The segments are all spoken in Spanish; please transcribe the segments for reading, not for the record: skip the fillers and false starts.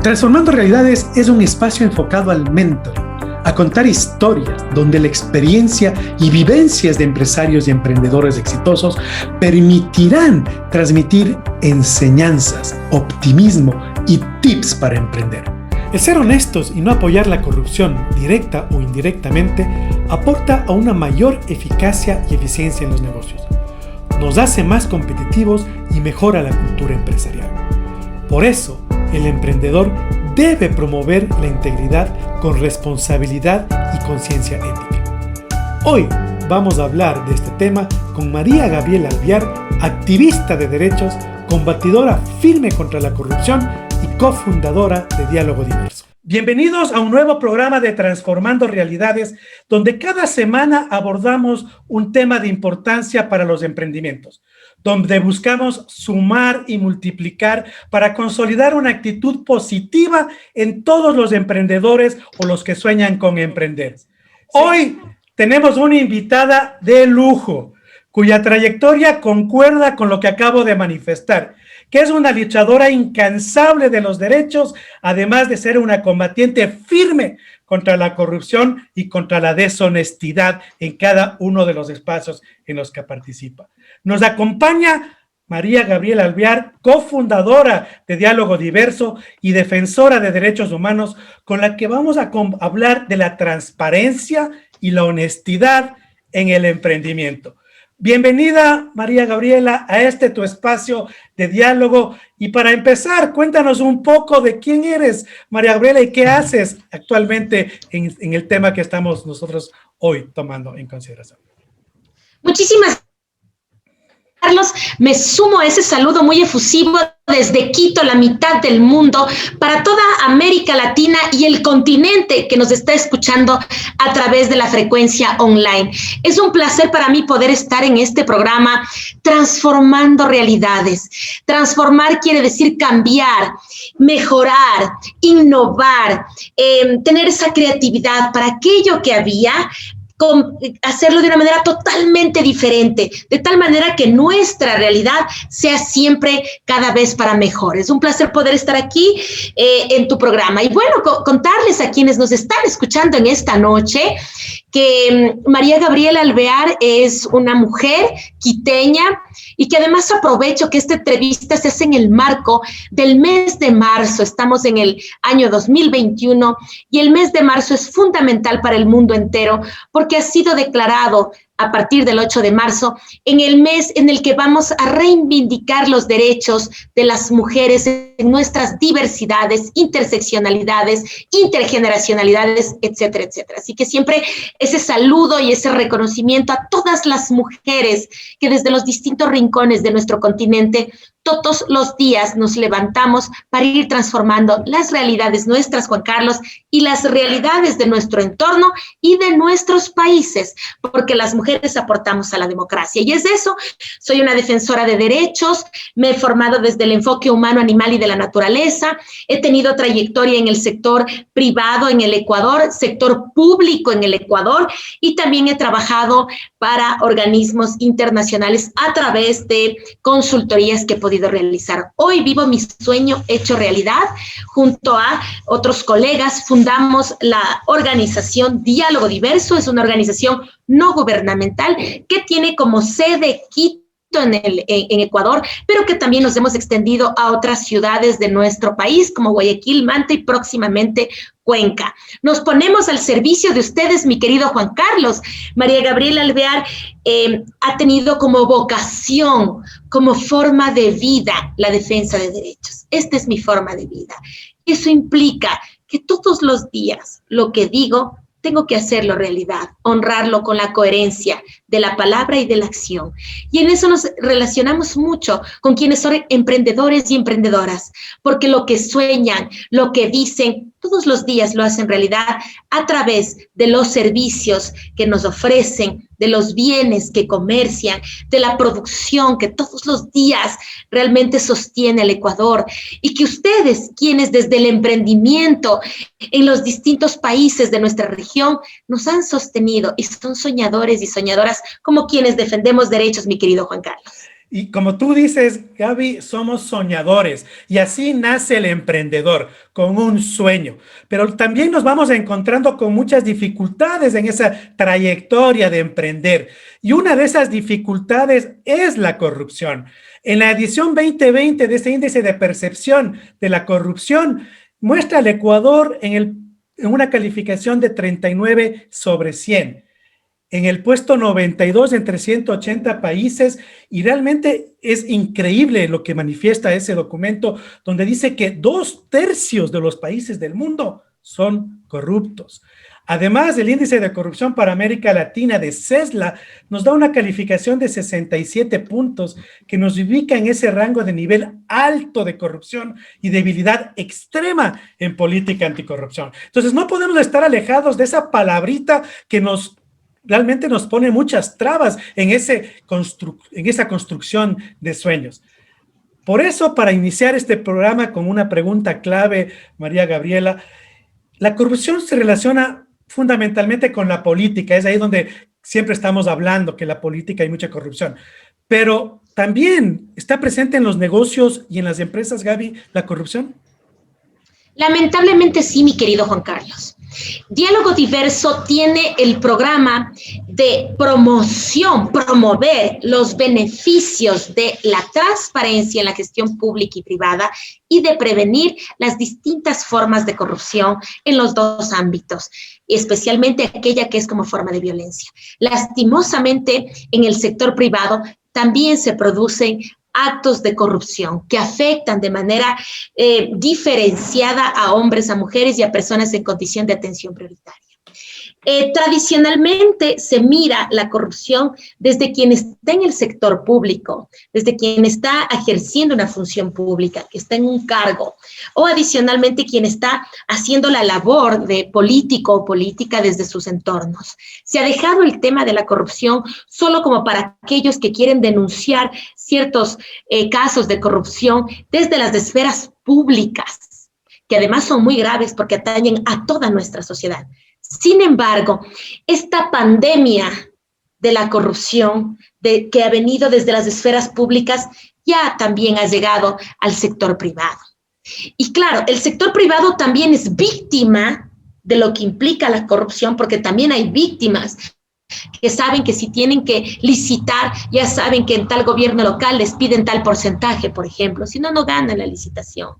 Transformando Realidades es un espacio enfocado al mentoring, a contar historias donde la experiencia y vivencias de empresarios y emprendedores exitosos permitirán transmitir enseñanzas, optimismo y tips para emprender. El ser honestos y no apoyar la corrupción directa o indirectamente aporta a una mayor eficacia y eficiencia en los negocios. Nos hace más competitivos y mejora la cultura empresarial. Por eso, el emprendedor debe promover la integridad con responsabilidad y conciencia ética. Hoy vamos a hablar de este tema con María Gabriela Alvear, activista de derechos, combatidora firme contra la corrupción y cofundadora de Diálogo Diverso. Bienvenidos a un nuevo programa de Transformando Realidades, donde cada semana abordamos un tema de importancia para los emprendimientos, donde buscamos sumar y multiplicar para consolidar una actitud positiva en todos los emprendedores o los que sueñan con emprender. Hoy tenemos una invitada de lujo, cuya trayectoria concuerda con lo que acabo de manifestar, que es una luchadora incansable de los derechos, además de ser una combatiente firme contra la corrupción y contra la deshonestidad en cada uno de los espacios en los que participa. Nos acompaña María Gabriela Alvear, cofundadora de Diálogo Diverso y defensora de derechos humanos, con la que vamos a hablar de la transparencia y la honestidad en el emprendimiento. Bienvenida, María Gabriela, a tu espacio de diálogo. Y para empezar, cuéntanos un poco de quién eres, María Gabriela, y qué haces actualmente en el tema que estamos nosotros hoy tomando en consideración. Muchísimas Carlos, me sumo a ese saludo muy efusivo desde Quito, la mitad del mundo, para toda América Latina y el continente que nos está escuchando a través de la frecuencia online. Es un placer para mí poder estar en este programa Transformando Realidades. Transformar quiere decir cambiar, mejorar, innovar, tener esa creatividad para aquello que había, hacerlo de una manera totalmente diferente, de tal manera que nuestra realidad sea siempre cada vez para mejor. Es un placer poder estar aquí en tu programa. Y bueno, contarles a quienes nos están escuchando en esta noche que María Gabriela Alvear es una mujer quiteña y que además aprovecho que esta entrevista se hace en el marco del mes de marzo. Estamos en el año 2021 y el mes de marzo es fundamental para el mundo entero porque ha sido declarado a partir del 8 de marzo, en el mes en el que vamos a reivindicar los derechos de las mujeres en nuestras diversidades, interseccionalidades, intergeneracionalidades, etcétera, etcétera. Así que siempre ese saludo y ese reconocimiento a todas las mujeres que desde los distintos rincones de nuestro continente todos los días nos levantamos para ir transformando las realidades nuestras, Juan Carlos, y las realidades de nuestro entorno y de nuestros países, porque las mujeres aportamos a la democracia. Y es eso, soy una defensora de derechos, me he formado desde el enfoque humano, animal y de la naturaleza, he tenido trayectoria en el sector privado en el Ecuador, sector público en el Ecuador, y también he trabajado para organismos internacionales a través de consultorías que he podido realizar. Hoy vivo mi sueño hecho realidad. Junto a otros colegas fundamos la organización Diálogo Diverso. Es una organización no gubernamental que tiene como sede Quito en Ecuador, pero que también nos hemos extendido a otras ciudades de nuestro país como Guayaquil, Manta y próximamente Cuenca. Nos ponemos al servicio de ustedes, mi querido Juan Carlos. María Gabriela Alvear ha tenido como vocación, como forma de vida, la defensa de derechos. Esta es mi forma de vida. Eso implica que todos los días lo que digo tengo que hacerlo realidad, honrarlo con la coherencia de la palabra y de la acción. Y en eso nos relacionamos mucho con quienes son emprendedores y emprendedoras, porque lo que sueñan, lo que dicen, todos los días lo hacen realidad a través de los servicios que nos ofrecen, de los bienes que comercian, de la producción que todos los días realmente sostiene el Ecuador, y que ustedes, quienes desde el emprendimiento en los distintos países de nuestra región nos han sostenido y son soñadores y soñadoras como quienes defendemos derechos, mi querido Juan Carlos. Y como tú dices, Gaby, somos soñadores y así nace el emprendedor, con un sueño. Pero también nos vamos encontrando con muchas dificultades en esa trayectoria de emprender. Y una de esas dificultades es la corrupción. En la edición 2020 de este índice de percepción de la corrupción, muestra al Ecuador en una calificación de 39 sobre 100, en el puesto 92 entre 180 países, y realmente es increíble lo que manifiesta ese documento, donde dice que 2/3 de los países del mundo son corruptos. Además, el índice de corrupción para América Latina de CESLA nos da una calificación de 67 puntos que nos ubica en ese rango de nivel alto de corrupción y debilidad extrema en política anticorrupción. Entonces, no podemos estar alejados de esa palabrita que realmente nos pone muchas trabas en esa construcción de sueños. Por eso, para iniciar este programa con una pregunta clave, María Gabriela, la corrupción se relaciona fundamentalmente con la política. Es ahí donde siempre estamos hablando que en la política hay mucha corrupción, pero también está presente en los negocios y en las empresas, Gaby, la corrupción. Lamentablemente sí, mi querido Juan Carlos. Diálogo Diverso tiene el programa de promover los beneficios de la transparencia en la gestión pública y privada y de prevenir las distintas formas de corrupción en los dos ámbitos, especialmente aquella que es como forma de violencia. Lastimosamente, en el sector privado también se producen actos de corrupción que afectan de manera diferenciada a hombres, a mujeres y a personas en condición de atención prioritaria. Tradicionalmente se mira la corrupción desde quien está en el sector público, desde quien está ejerciendo una función pública, que está en un cargo, o adicionalmente quien está haciendo la labor de político o política desde sus entornos. Se ha dejado el tema de la corrupción solo como para aquellos que quieren denunciar ciertos casos de corrupción desde las esferas públicas, que además son muy graves porque atañen a toda nuestra sociedad. Sin embargo, esta pandemia de la corrupción que ha venido desde las esferas públicas ya también ha llegado al sector privado. Y claro, el sector privado también es víctima de lo que implica la corrupción, porque también hay víctimas que saben que si tienen que licitar, ya saben que en tal gobierno local les piden tal porcentaje, por ejemplo, si no, no ganan la licitación,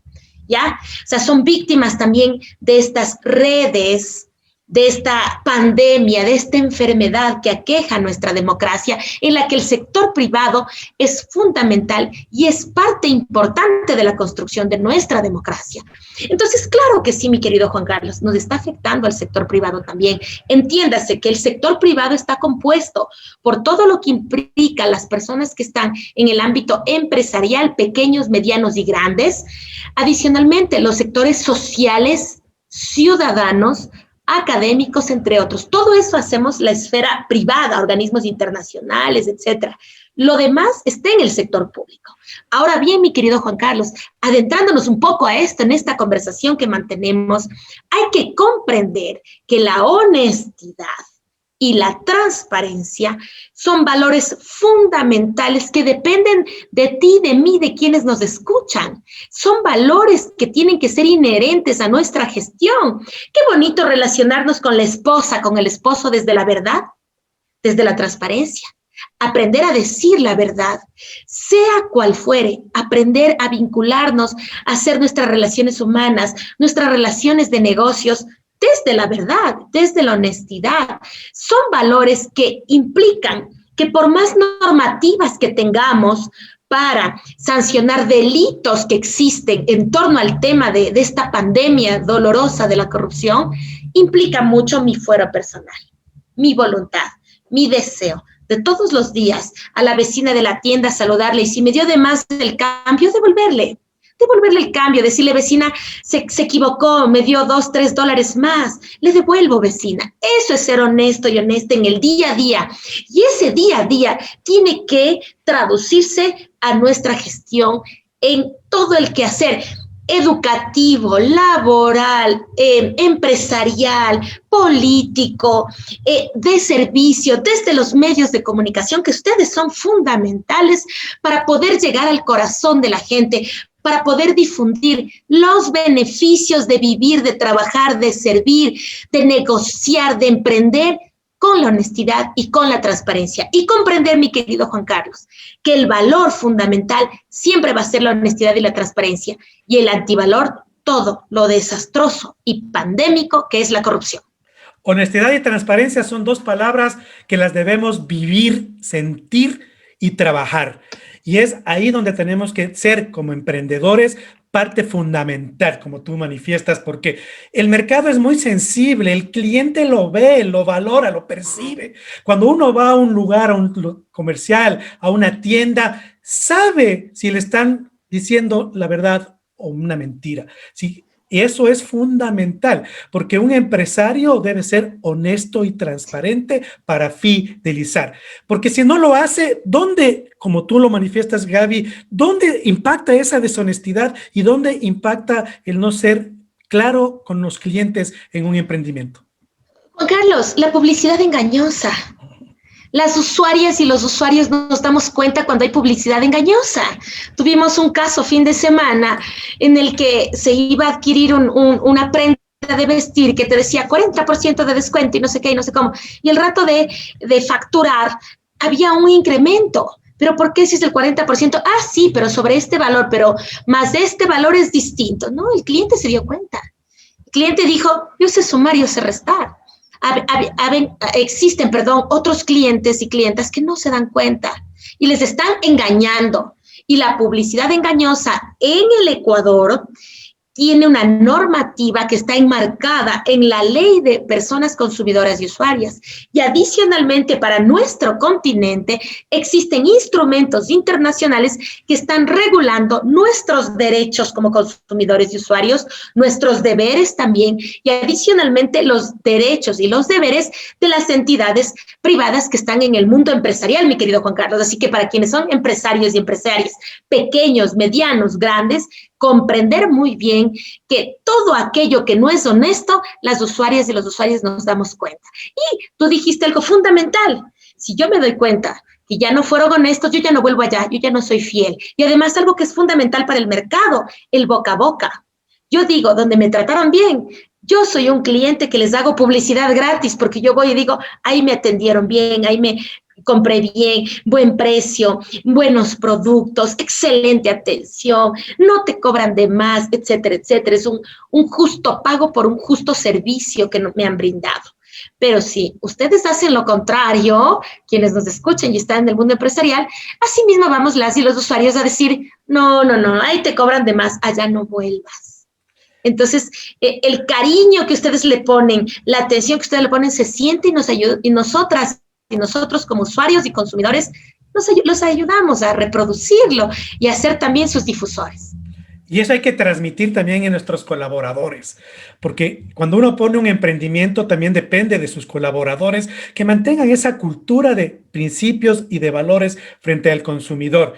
¿ya? O sea, son víctimas también de estas redes, de esta pandemia, de esta enfermedad que aqueja nuestra democracia, en la que el sector privado es fundamental y es parte importante de la construcción de nuestra democracia. Entonces, claro que sí, mi querido Juan Carlos, nos está afectando al sector privado también. Entiéndase que el sector privado está compuesto por todo lo que implica las personas que están en el ámbito empresarial, pequeños, medianos y grandes. Adicionalmente, los sectores sociales, ciudadanos, académicos, entre otros. Todo eso hacemos la esfera privada, organismos internacionales, etcétera. Lo demás está en el sector público. Ahora bien, mi querido Juan Carlos, adentrándonos un poco a esto, en esta conversación que mantenemos, hay que comprender que la honestidad y la transparencia son valores fundamentales que dependen de ti, de mí, de quienes nos escuchan. Son valores que tienen que ser inherentes a nuestra gestión. Qué bonito relacionarnos con la esposa, con el esposo desde la verdad, desde la transparencia. Aprender a decir la verdad, sea cual fuere, aprender a vincularnos, a hacer nuestras relaciones humanas, nuestras relaciones de negocios, desde la verdad, desde la honestidad. Son valores que implican que por más normativas que tengamos para sancionar delitos que existen en torno al tema de esta pandemia dolorosa de la corrupción, implica mucho mi fuero personal, mi voluntad, mi deseo de todos los días a la vecina de la tienda saludarle y si me dio de más el cambio, devolverle el cambio, decirle, vecina, se equivocó, me dio $2, $3 más, le devuelvo, vecina. Eso es ser honesto y honesta en el día a día. Y ese día a día tiene que traducirse a nuestra gestión en todo el quehacer. educativo, laboral, empresarial, político, de servicio, desde los medios de comunicación, que ustedes son fundamentales para poder llegar al corazón de la gente, para poder difundir los beneficios de vivir, de trabajar, de servir, de negociar, de emprender, con la honestidad y con la transparencia. Y comprender, mi querido Juan Carlos, que el valor fundamental siempre va a ser la honestidad y la transparencia, y el antivalor, todo lo desastroso y pandémico que es la corrupción. Honestidad y transparencia son dos palabras que las debemos vivir, sentir y trabajar. Y es ahí donde tenemos que ser, como emprendedores, parte fundamental, como tú manifiestas, porque el mercado es muy sensible, el cliente lo ve, lo valora, lo percibe. Cuando uno va a un lugar, a un comercial, a una tienda, sabe si le están diciendo la verdad o una mentira. Sí, y eso es fundamental, porque un empresario debe ser honesto y transparente para fidelizar. Porque si no lo hace, ¿dónde, como tú lo manifiestas, Gaby, dónde impacta esa deshonestidad y dónde impacta el no ser claro con los clientes en un emprendimiento? Juan Carlos, la publicidad engañosa. Las usuarias y los usuarios nos damos cuenta cuando hay publicidad engañosa. Tuvimos un caso fin de semana en el que se iba a adquirir una prenda de vestir que te decía 40% de descuento y no sé qué y no sé cómo. Y el rato de facturar había un incremento. ¿Pero por qué si es el 40%? Ah, sí, pero sobre este valor, pero más de este valor es distinto. No, el cliente se dio cuenta. El cliente dijo, yo sé sumar, yo sé restar. Existen otros clientes y clientas que no se dan cuenta y les están engañando. Y la publicidad engañosa en el Ecuador tiene una normativa que está enmarcada en la Ley de Personas Consumidoras y Usuarias. Y adicionalmente, para nuestro continente, existen instrumentos internacionales que están regulando nuestros derechos como consumidores y usuarios, nuestros deberes también, y adicionalmente los derechos y los deberes de las entidades privadas que están en el mundo empresarial, mi querido Juan Carlos. Así que para quienes son empresarios y empresarias, pequeños, medianos, grandes, comprender muy bien que todo aquello que no es honesto, las usuarias y los usuarios nos damos cuenta. Y tú dijiste algo fundamental. Si yo me doy cuenta que ya no fueron honestos, yo ya no vuelvo allá, yo ya no soy fiel. Y además algo que es fundamental para el mercado, el boca a boca. Yo digo, donde me trataron bien, yo soy un cliente que les hago publicidad gratis porque yo voy y digo, ahí me atendieron bien, ahí me compré bien, buen precio, buenos productos, excelente atención, no te cobran de más, etcétera, etcétera. Es un justo pago por un justo servicio que me han brindado. Pero si ustedes hacen lo contrario, quienes nos escuchen y están en el mundo empresarial, así mismo vamos las y los usuarios a decir, no, ahí te cobran de más, allá no vuelvas. Entonces, el cariño que ustedes le ponen, la atención que ustedes le ponen, se siente y nos ayuda, y nosotros como usuarios y consumidores los ayudamos a reproducirlo y a ser también sus difusores. Y eso hay que transmitir también en nuestros colaboradores, porque cuando uno pone un emprendimiento también depende de sus colaboradores que mantengan esa cultura de principios y de valores frente al consumidor.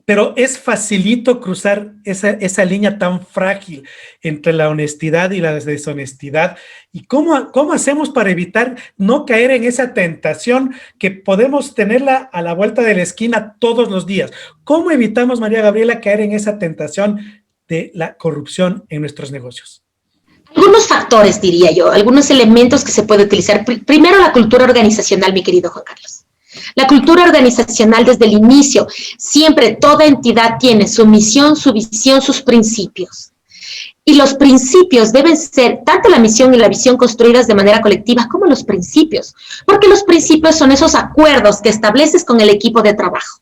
Pero es facilito cruzar esa línea tan frágil entre la honestidad y la deshonestidad. ¿Y cómo hacemos para evitar no caer en esa tentación que podemos tenerla a la vuelta de la esquina todos los días? ¿Cómo evitamos, María Gabriela, caer en esa tentación de la corrupción en nuestros negocios? Algunos factores, diría yo, algunos elementos que se puede utilizar. Primero, la cultura organizacional, mi querido Juan Carlos. La cultura organizacional desde el inicio, siempre toda entidad tiene su misión, su visión, sus principios. Y los principios deben ser tanto la misión y la visión construidas de manera colectiva como los principios, porque los principios son esos acuerdos que estableces con el equipo de trabajo.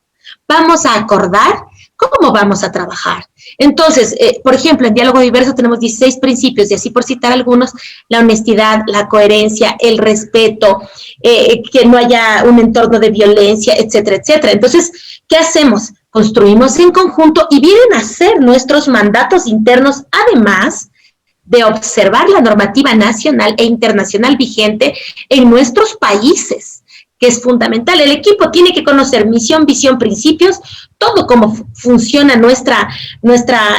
Vamos a acordar cómo vamos a trabajar. Entonces, por ejemplo, en Diálogo Diverso tenemos 16 principios, y así por citar algunos: la honestidad, la coherencia, el respeto, que no haya un entorno de violencia, etcétera, etcétera. Entonces, ¿qué hacemos? Construimos en conjunto y vienen a ser nuestros mandatos internos, además de observar la normativa nacional e internacional vigente en nuestros países, que es fundamental. El equipo tiene que conocer misión, visión, principios, todo cómo funciona nuestra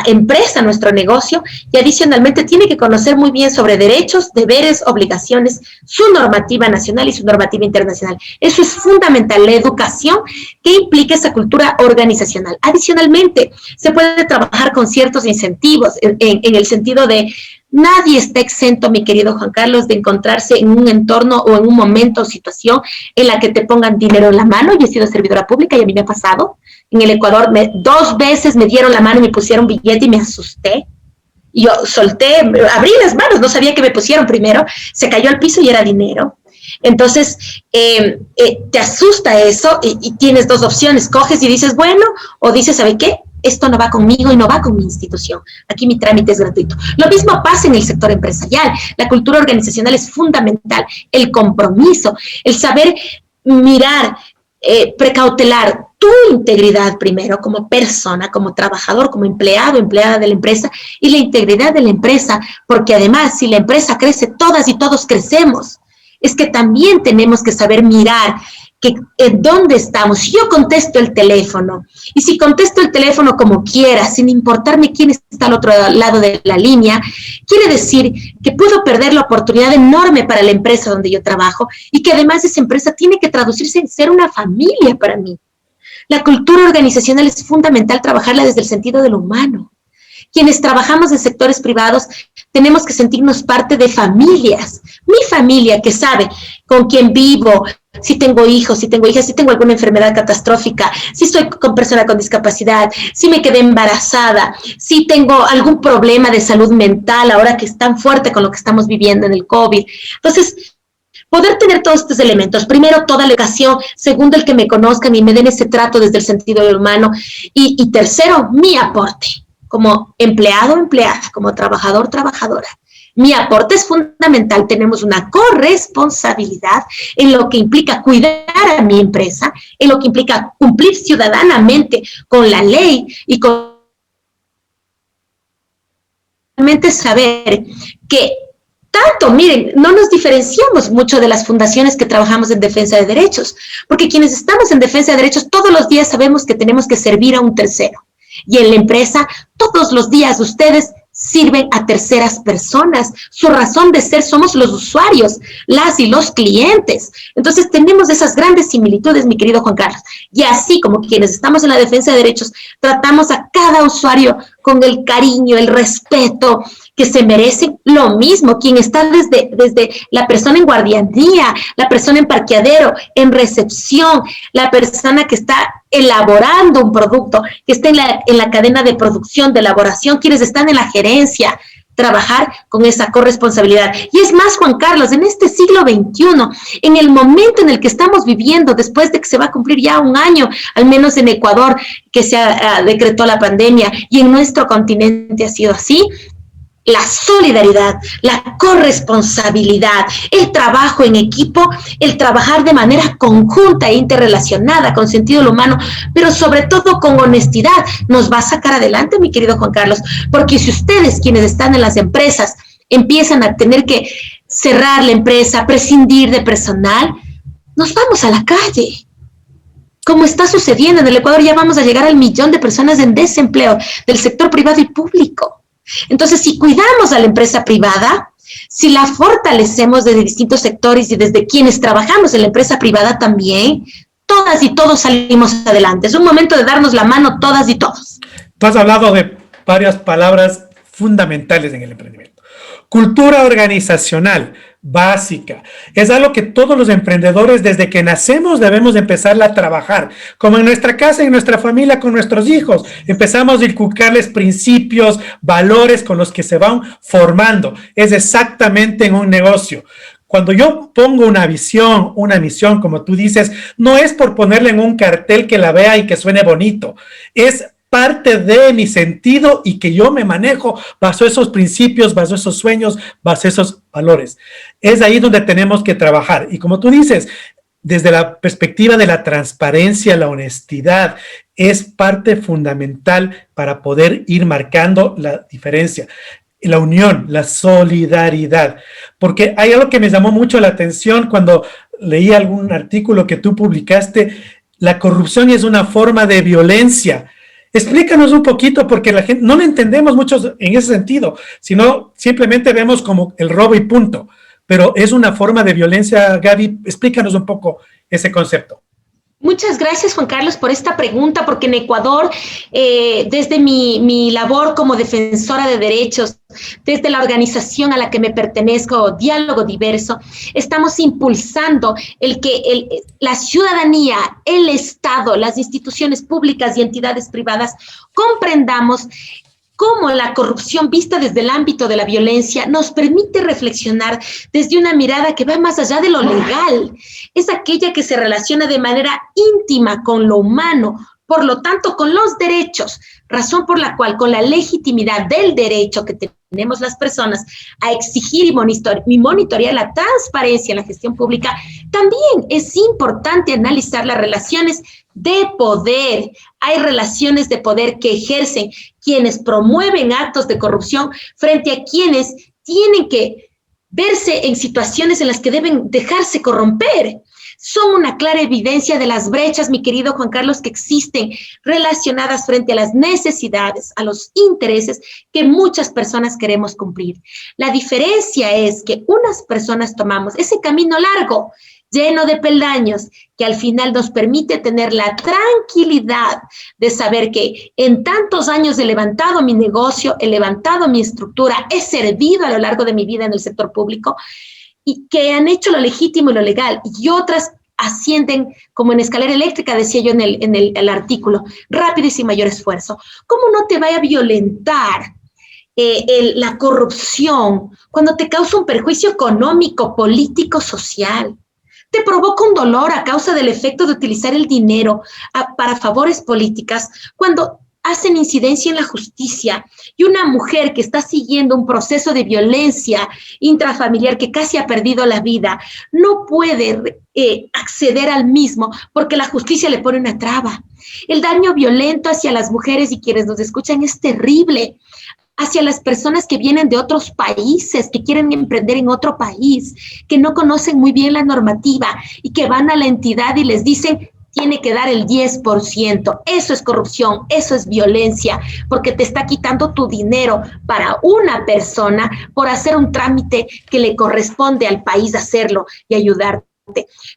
empresa, nuestro negocio, y adicionalmente tiene que conocer muy bien sobre derechos, deberes, obligaciones, su normativa nacional y su normativa internacional. Eso es fundamental, la educación que implica esa cultura organizacional. Adicionalmente, se puede trabajar con ciertos incentivos en el sentido de nadie está exento, mi querido Juan Carlos, de encontrarse en un entorno o en un momento o situación en la que te pongan dinero en la mano. Yo he sido servidora pública y a mí me ha pasado. En el Ecuador 2 veces me dieron la mano y me pusieron un billete y me asusté. Y yo solté, abrí las manos, no sabía que me pusieron primero, se cayó al piso y era dinero. Entonces, te asusta eso y tienes 2 opciones, coges y dices, bueno, o dices, ¿sabe qué? Esto no va conmigo y no va con mi institución. Aquí mi trámite es gratuito. Lo mismo pasa en el sector empresarial. La cultura organizacional es fundamental. El compromiso, el saber mirar, precautelar tu integridad primero como persona, como trabajador, como empleado, empleada de la empresa, y la integridad de la empresa, porque además si la empresa crece, todas y todos crecemos. Es que también tenemos que saber mirar que dónde estamos. Si yo contesto el teléfono, y si contesto el teléfono como quiera, sin importarme quién está al otro lado de la línea, quiere decir que puedo perder la oportunidad enorme para la empresa donde yo trabajo, y que además esa empresa tiene que traducirse en ser una familia para mí. La cultura organizacional es fundamental trabajarla desde el sentido de lo humano. Quienes trabajamos en sectores privados tenemos que sentirnos parte de familias. Mi familia que sabe con quién vivo, si tengo hijos, si tengo hijas, si tengo alguna enfermedad catastrófica, si estoy con persona con discapacidad, si me quedé embarazada, si tengo algún problema de salud mental ahora que es tan fuerte con lo que estamos viviendo en el COVID. Entonces, poder tener todos estos elementos, primero toda la educación, segundo el que me conozcan y me den ese trato desde el sentido del humano, y tercero, mi aporte como empleado, empleada, como trabajador, trabajadora. Mi aporte es fundamental. Tenemos una corresponsabilidad en lo que implica cuidar a mi empresa, en lo que implica cumplir ciudadanamente con la ley y con realmente saber que tanto, miren, no nos diferenciamos mucho de las fundaciones que trabajamos en defensa de derechos, porque quienes estamos en defensa de derechos todos los días sabemos que tenemos que servir a un tercero. Y en la empresa, todos los días ustedes sirven a terceras personas. Su razón de ser somos los usuarios, las y los clientes. Entonces tenemos esas grandes similitudes, mi querido Juan Carlos. Y así como quienes estamos en la defensa de derechos, tratamos a cada usuario con el cariño, el respeto que se merecen, lo mismo, quien está desde la persona en guardianía, la persona en parqueadero, en recepción, la persona que está elaborando un producto, que está en la cadena de producción, de elaboración, quienes están en la gerencia, trabajar con esa corresponsabilidad. Y es más, Juan Carlos, en este siglo XXI, en el momento en el que estamos viviendo, después de que se va a cumplir ya 1 año, al menos en Ecuador, que se decretó la pandemia, y en nuestro continente ha sido así, la solidaridad, la corresponsabilidad, el trabajo en equipo, el trabajar de manera conjunta e interrelacionada, con sentido del humano, pero sobre todo con honestidad, nos va a sacar adelante, mi querido Juan Carlos, porque si ustedes, quienes están en las empresas, empiezan a tener que cerrar la empresa, prescindir de personal, nos vamos a la calle. Como está sucediendo en el Ecuador, ya vamos a llegar al 1.000.000 de personas en desempleo del sector privado y público. Entonces, si cuidamos a la empresa privada, si la fortalecemos desde distintos sectores y desde quienes trabajamos en la empresa privada también, todas y todos salimos adelante. Es un momento de darnos la mano todas y todos. Tú has hablado de varias palabras fundamentales en el emprendimiento. Cultura organizacional básica. Es algo que todos los emprendedores desde que nacemos debemos empezar a trabajar. Como en nuestra casa, en nuestra familia, con nuestros hijos. Empezamos a inculcarles principios, valores con los que se van formando. Es exactamente en un negocio. Cuando yo pongo una visión, una misión, como tú dices, no es por ponerle en un cartel que la vea y que suene bonito. Es parte de mi sentido y que yo me manejo bajo esos principios, bajo esos sueños, bajo esos valores. Es ahí donde tenemos que trabajar. Y como tú dices, desde la perspectiva de la transparencia, la honestidad, es parte fundamental para poder ir marcando la diferencia. La unión, la solidaridad, porque hay algo que me llamó mucho la atención cuando leí algún artículo que tú publicaste, la corrupción es una forma de violencia. Explícanos un poquito, porque la gente no lo entendemos mucho en ese sentido, sino simplemente vemos como el robo y punto. Pero es una forma de violencia, Gaby. Explícanos un poco ese concepto. Muchas gracias, Juan Carlos, por esta pregunta, porque en Ecuador, desde mi labor como defensora de derechos, desde la organización a la que me pertenezco, Diálogo Diverso, estamos impulsando la ciudadanía, el Estado, las instituciones públicas y entidades privadas comprendamos cómo la corrupción vista desde el ámbito de la violencia nos permite reflexionar desde una mirada que va más allá de lo legal. Es aquella que se relaciona de manera íntima con lo humano, por lo tanto con los derechos, razón por la cual con la legitimidad del derecho que tenemos las personas a exigir y monitorear la transparencia en la gestión pública, también es importante analizar las relaciones de poder. Hay relaciones de poder que ejercen quienes promueven actos de corrupción frente a quienes tienen que verse en situaciones en las que deben dejarse corromper. Son una clara evidencia de las brechas, mi querido Juan Carlos, que existen relacionadas frente a las necesidades, a los intereses que muchas personas queremos cumplir. La diferencia es que unas personas tomamos ese camino largo, lleno de peldaños, que al final nos permite tener la tranquilidad de saber que en tantos años he levantado mi negocio, he levantado mi estructura, he servido a lo largo de mi vida en el sector público, y que han hecho lo legítimo y lo legal, y otras ascienden como en escalera eléctrica, decía yo en el artículo, rápido y sin mayor esfuerzo. ¿Cómo no te vaya a violentar la corrupción cuando te causa un perjuicio económico, político, social? Te provoca un dolor a causa del efecto de utilizar el dinero para favores políticas cuando hacen incidencia en la justicia, y una mujer que está siguiendo un proceso de violencia intrafamiliar, que casi ha perdido la vida, no puede acceder al mismo porque la justicia le pone una traba. El daño violento hacia las mujeres y quienes nos escuchan es terrible, hacia las personas que vienen de otros países, que quieren emprender en otro país, que no conocen muy bien la normativa y que van a la entidad y les dicen: tiene que dar el 10%. Eso es corrupción, eso es violencia, porque te está quitando tu dinero para una persona por hacer un trámite que le corresponde al país hacerlo y ayudarte.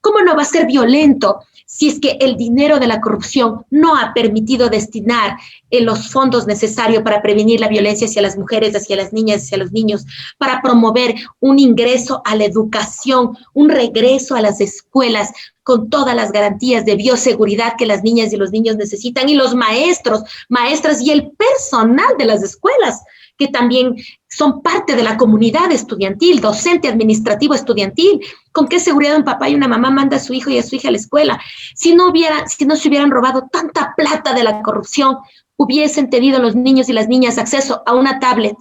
¿Cómo no va a ser violento si es que el dinero de la corrupción no ha permitido destinar los fondos necesarios para prevenir la violencia hacia las mujeres, hacia las niñas, hacia los niños, para promover un ingreso a la educación, un regreso a las escuelas con todas las garantías de bioseguridad que las niñas y los niños necesitan, y los maestros, maestras y el personal de las escuelas, que también son parte de la comunidad estudiantil, docente, administrativo, estudiantil? ¿Con qué seguridad un papá y una mamá manda a su hijo y a su hija a la escuela? Si no se hubieran robado tanta plata de la corrupción, hubiesen tenido los niños y las niñas acceso a una tablet,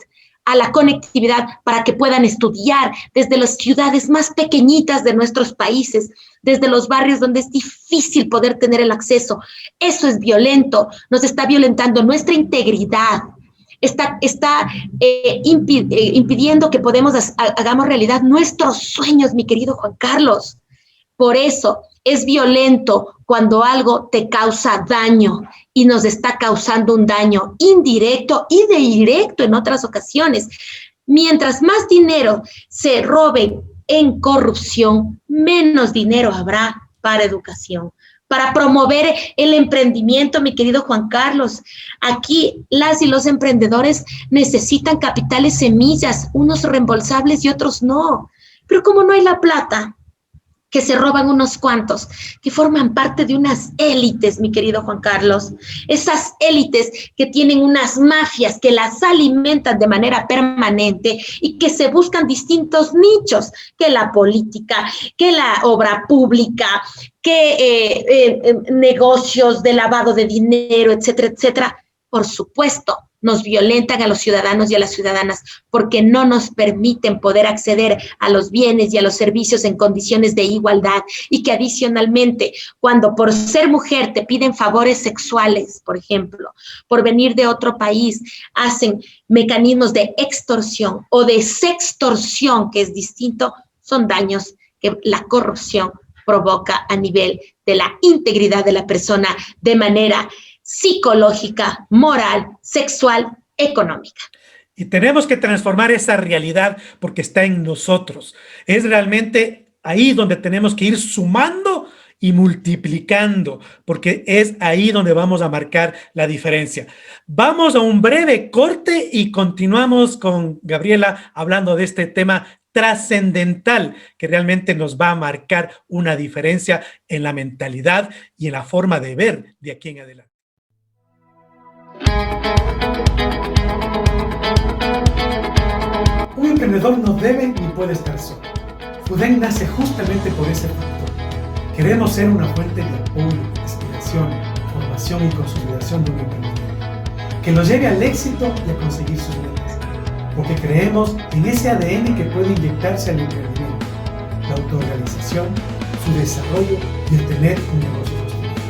a la conectividad, para que puedan estudiar desde las ciudades más pequeñitas de nuestros países, desde los barrios donde es difícil poder tener el acceso. Eso es violento, nos está violentando nuestra integridad. Está impidiendo que hagamos realidad nuestros sueños, mi querido Juan Carlos. Por eso es violento cuando algo te causa daño, y nos está causando un daño indirecto y directo en otras ocasiones. Mientras más dinero se robe en corrupción, menos dinero habrá para educación, para promover el emprendimiento, mi querido Juan Carlos. Aquí las y los emprendedores necesitan capitales semillas, unos reembolsables y otros no. Pero como no hay la plata, que se roban unos cuantos, que forman parte de unas élites, mi querido Juan Carlos. Esas élites que tienen unas mafias que las alimentan de manera permanente y que se buscan distintos nichos, que la política, que la obra pública, que negocios de lavado de dinero, etcétera, etcétera. Por supuesto, nos violentan a los ciudadanos y a las ciudadanas porque no nos permiten poder acceder a los bienes y a los servicios en condiciones de igualdad, y que adicionalmente, cuando por ser mujer te piden favores sexuales, por ejemplo, por venir de otro país, hacen mecanismos de extorsión o de sextorsión, que es distinto, son daños que la corrupción provoca a nivel de la integridad de la persona de manera psicológica, moral, sexual, económica. Y tenemos que transformar esa realidad porque está en nosotros. Es realmente ahí donde tenemos que ir sumando y multiplicando, porque es ahí donde vamos a marcar la diferencia. Vamos a un breve corte y continuamos con Gabriela hablando de este tema trascendental que realmente nos va a marcar una diferencia en la mentalidad y en la forma de ver de aquí en adelante. Un emprendedor no debe ni puede estar solo. FUDEN nace justamente por ese factor. Queremos ser una fuente de apoyo, inspiración, formación y consolidación de un emprendedor que lo lleve al éxito y a conseguir sus metas. Porque creemos en ese ADN que puede inyectarse al emprendimiento, la autorrealización, su desarrollo y el tener un negocio sostenible.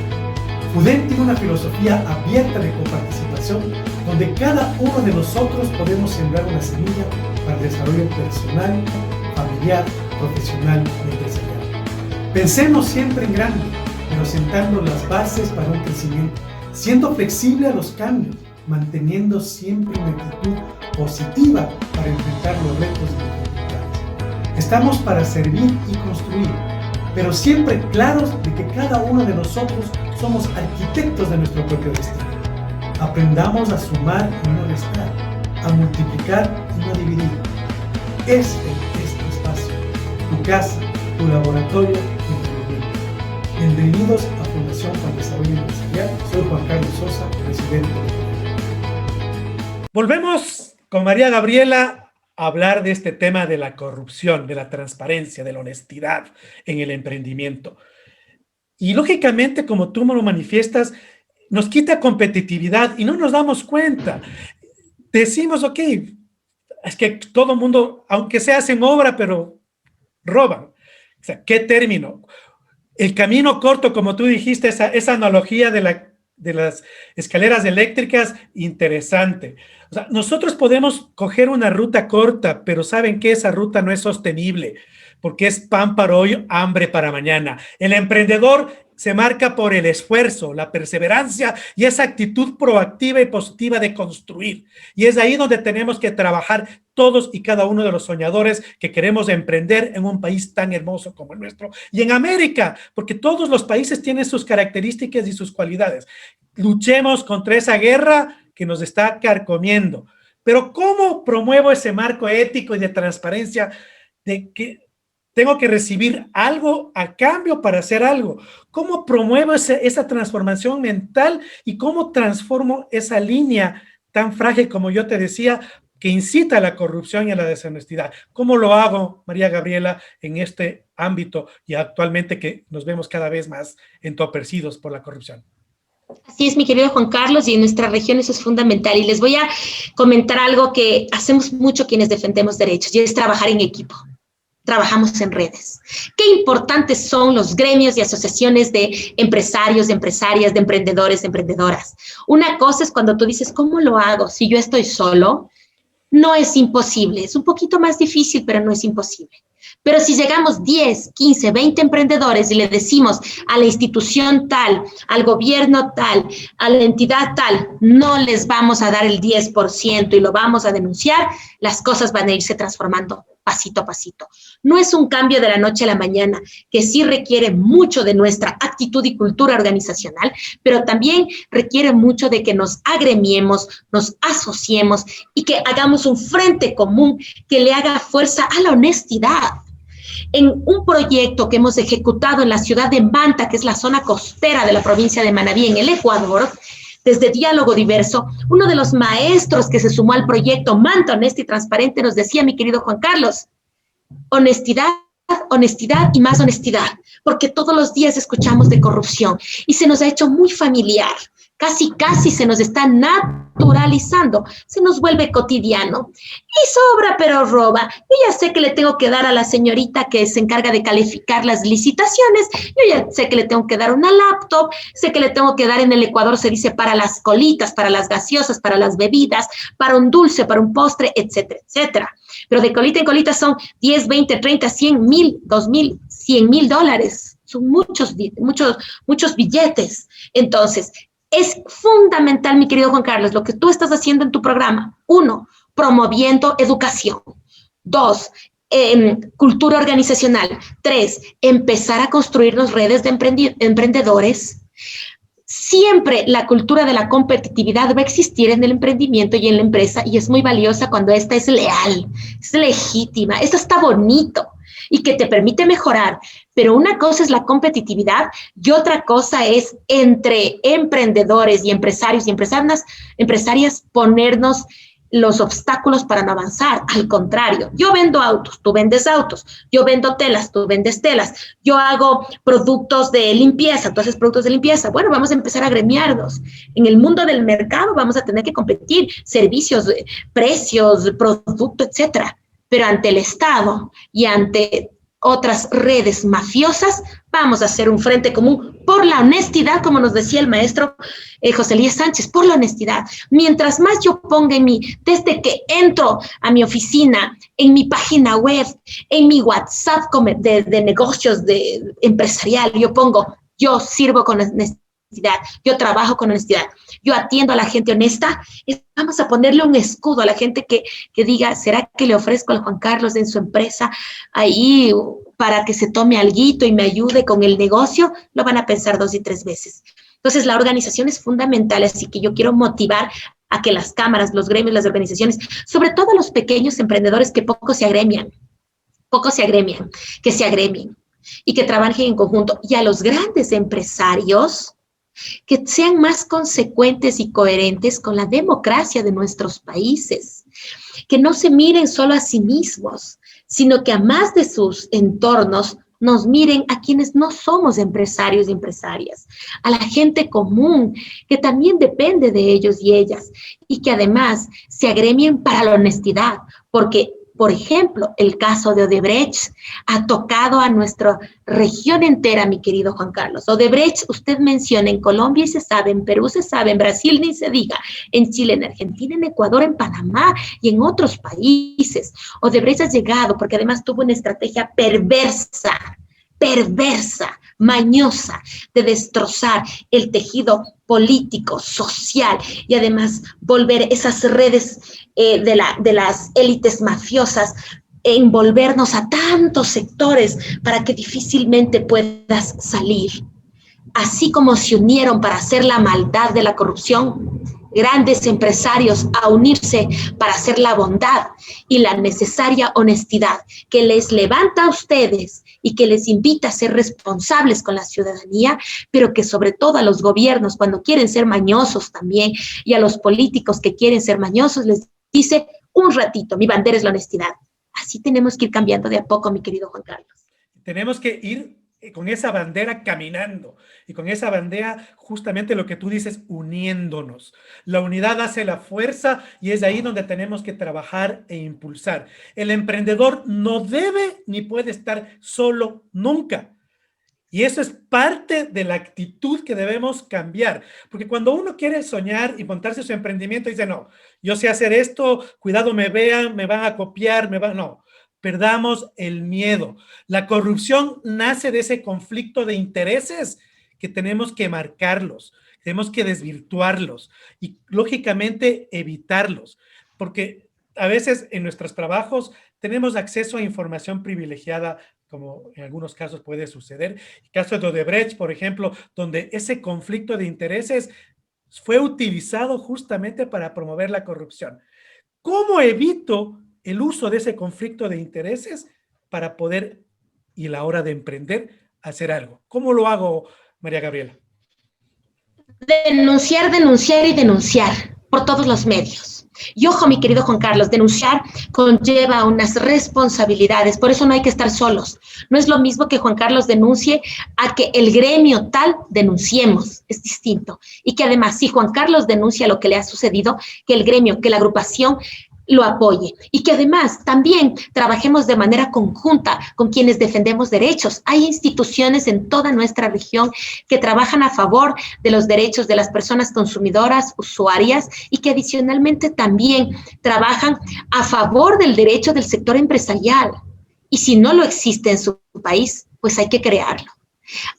FUDEN tiene una filosofía abierta de coparticipación donde cada uno de nosotros podemos sembrar una semilla para el desarrollo personal, familiar, profesional y empresarial. Pensemos siempre en grande, pero sentando las bases para un crecimiento, siendo flexible a los cambios, manteniendo siempre una actitud positiva para enfrentar los retos y dificultades. Estamos para servir y construir, pero siempre claros de que cada uno de nosotros somos arquitectos de nuestro propio destino. Aprendamos a sumar y no restar, a multiplicar y no dividir. Este es tu espacio, tu casa, tu laboratorio y emprendimiento. Bienvenidos a Fundación para el Desarrollo Empresarial. Soy Juan Carlos Sosa, presidente de FUDEN. Volvemos con María Gabriela a hablar de este tema de la corrupción, de la transparencia, de la honestidad en el emprendimiento. Y lógicamente, como tú me lo manifiestas, nos quita competitividad y no nos damos cuenta. Decimos, ok, es que todo el mundo, aunque se hacen obra, pero roban. O sea, ¿qué término? El camino corto, como tú dijiste, esa analogía de las escaleras eléctricas, interesante. O sea, nosotros podemos coger una ruta corta, pero saben que esa ruta no es sostenible, porque es pan para hoy, hambre para mañana. El emprendedor se marca por el esfuerzo, la perseverancia y esa actitud proactiva y positiva de construir. Y es ahí donde tenemos que trabajar todos y cada uno de los soñadores que queremos emprender en un país tan hermoso como el nuestro y en América, porque todos los países tienen sus características y sus cualidades. Luchemos contra esa guerra que nos está carcomiendo. Pero ¿cómo promuevo ese marco ético y de transparencia de que tengo que recibir algo a cambio para hacer algo? ¿Cómo promuevo esa transformación mental y cómo transformo esa línea tan frágil, como yo te decía, que incita a la corrupción y a la deshonestidad? ¿Cómo lo hago, María Gabriela, en este ámbito y actualmente que nos vemos cada vez más entorpecidos por la corrupción? Así es, mi querido Juan Carlos, y en nuestra región eso es fundamental. Y les voy a comentar algo que hacemos mucho quienes defendemos derechos, y es trabajar en equipo. Trabajamos en redes. Qué importantes son los gremios y asociaciones de empresarios, de empresarias, de emprendedores, de emprendedoras. Una cosa es cuando tú dices, ¿cómo lo hago? Si yo estoy solo, no es imposible. Es un poquito más difícil, pero no es imposible. Pero si llegamos 10, 15, 20 emprendedores y le decimos a la institución tal, al gobierno tal, a la entidad tal, no les vamos a dar el 10% y lo vamos a denunciar, las cosas van a irse transformando pasito a pasito. No es un cambio de la noche a la mañana, que sí requiere mucho de nuestra actitud y cultura organizacional, pero también requiere mucho de que nos agremiemos, nos asociemos y que hagamos un frente común que le haga fuerza a la honestidad. En un proyecto que hemos ejecutado en la ciudad de Manta, que es la zona costera de la provincia de Manabí, en el Ecuador, desde Diálogo Diverso, uno de los maestros que se sumó al proyecto Manta Honesta y Transparente nos decía, mi querido Juan Carlos, honestidad, honestidad y más honestidad, porque todos los días escuchamos de corrupción y se nos ha hecho muy familiar. Casi se nos está naturalizando, se nos vuelve cotidiano. Y sobra, pero roba. Yo ya sé que le tengo que dar a la señorita que se encarga de calificar las licitaciones, yo ya sé que le tengo que dar una laptop, sé que le tengo que dar, en el Ecuador se dice, para las colitas, para las gaseosas, para las bebidas, para un dulce, para un postre, etcétera, etcétera. Pero de colita en colita son 10, 20, 30, 100 mil, 2 mil, 100 mil dólares. son muchos billetes. Entonces, es fundamental, mi querido Juan Carlos, lo que tú estás haciendo en tu programa. 1, promoviendo educación. 2, cultura organizacional. 3, empezar a construirnos redes de emprendedores. Siempre la cultura de la competitividad va a existir en el emprendimiento y en la empresa, y es muy valiosa cuando esta es leal, es legítima, esta está bonito y que te permite mejorar. Pero una cosa es la competitividad y otra cosa es entre emprendedores y empresarios y empresarias ponernos los obstáculos para no avanzar. Al contrario, yo vendo autos, tú vendes autos, yo vendo telas, tú vendes telas, yo hago productos de limpieza, tú haces productos de limpieza. Bueno, vamos a empezar a agremiarnos. En el mundo del mercado vamos a tener que competir, servicios, precios, producto, etcétera. Pero ante el Estado y ante otras redes mafiosas, vamos a hacer un frente común por la honestidad, como nos decía el maestro José Elías Sánchez, por la honestidad. Mientras más yo ponga desde que entro a mi oficina, en mi página web, en mi WhatsApp de negocios empresarial, yo pongo, yo sirvo con honestidad, yo trabajo con honestidad, yo atiendo a la gente honesta, vamos a ponerle un escudo a la gente que diga, ¿será que le ofrezco al Juan Carlos en su empresa ahí para que se tome alguito y me ayude con el negocio? Lo van a pensar 2 y 3 veces. Entonces, la organización es fundamental, así que yo quiero motivar a que las cámaras, los gremios, las organizaciones, sobre todo los pequeños emprendedores que poco se agremian, que se agremien y que trabajen en conjunto, y a los grandes empresarios, que sean más consecuentes y coherentes con la democracia de nuestros países, que no se miren solo a sí mismos, sino que a más de sus entornos nos miren a quienes no somos empresarios y empresarias, a la gente común que también depende de ellos y ellas, y que además se agremien para la honestidad, porque por ejemplo, el caso de Odebrecht ha tocado a nuestra región entera, mi querido Juan Carlos. Odebrecht, usted menciona en Colombia y se sabe, en Perú se sabe, en Brasil ni se diga, en Chile, en Argentina, en Ecuador, en Panamá y en otros países. Odebrecht ha llegado porque además tuvo una estrategia perversa, mañosa, de destrozar el tejido político, social, y además volver esas redes de las élites mafiosas, envolvernos a tantos sectores para que difícilmente puedas salir. Así como se unieron para hacer la maldad de la corrupción, grandes empresarios a unirse para hacer la bondad y la necesaria honestidad que les levanta a ustedes y que les invita a ser responsables con la ciudadanía, pero que sobre todo a los gobiernos, cuando quieren ser mañosos también, y a los políticos que quieren ser mañosos, les dice, un ratito, mi bandera es la honestidad. Así tenemos que ir cambiando de a poco, mi querido Juan Carlos. Tenemos que ir con esa bandera caminando, y con esa bandera justamente lo que tú dices, uniéndonos. La unidad hace la fuerza, y es ahí donde tenemos que trabajar e impulsar. El emprendedor no debe ni puede estar solo nunca. Y eso es parte de la actitud que debemos cambiar, porque cuando uno quiere soñar y montarse su emprendimiento, dice, no, yo sé hacer esto, cuidado me vean, me van a copiar, no. Perdamos el miedo. La corrupción nace de ese conflicto de intereses que tenemos que marcarlos, tenemos que desvirtuarlos y, lógicamente, evitarlos, porque a veces en nuestros trabajos tenemos acceso a información privilegiada, como en algunos casos puede suceder. El caso de Odebrecht, por ejemplo, donde ese conflicto de intereses fue utilizado justamente para promover la corrupción. ¿Cómo evito el uso de ese conflicto de intereses para poder, y a la hora de emprender, hacer algo? ¿Cómo lo hago, María Gabriela? Denunciar, denunciar y denunciar por todos los medios. Y ojo, mi querido Juan Carlos, denunciar conlleva unas responsabilidades, por eso no hay que estar solos. No es lo mismo que Juan Carlos denuncie a que el gremio tal denunciemos, es distinto. Y que además, si Juan Carlos denuncia lo que le ha sucedido, que el gremio, que la agrupación lo apoye, y que además también trabajemos de manera conjunta con quienes defendemos derechos. Hay instituciones en toda nuestra región que trabajan a favor de los derechos de las personas consumidoras, usuarias, y que adicionalmente también trabajan a favor del derecho del sector empresarial. Y si no lo existe en su país, pues hay que crearlo.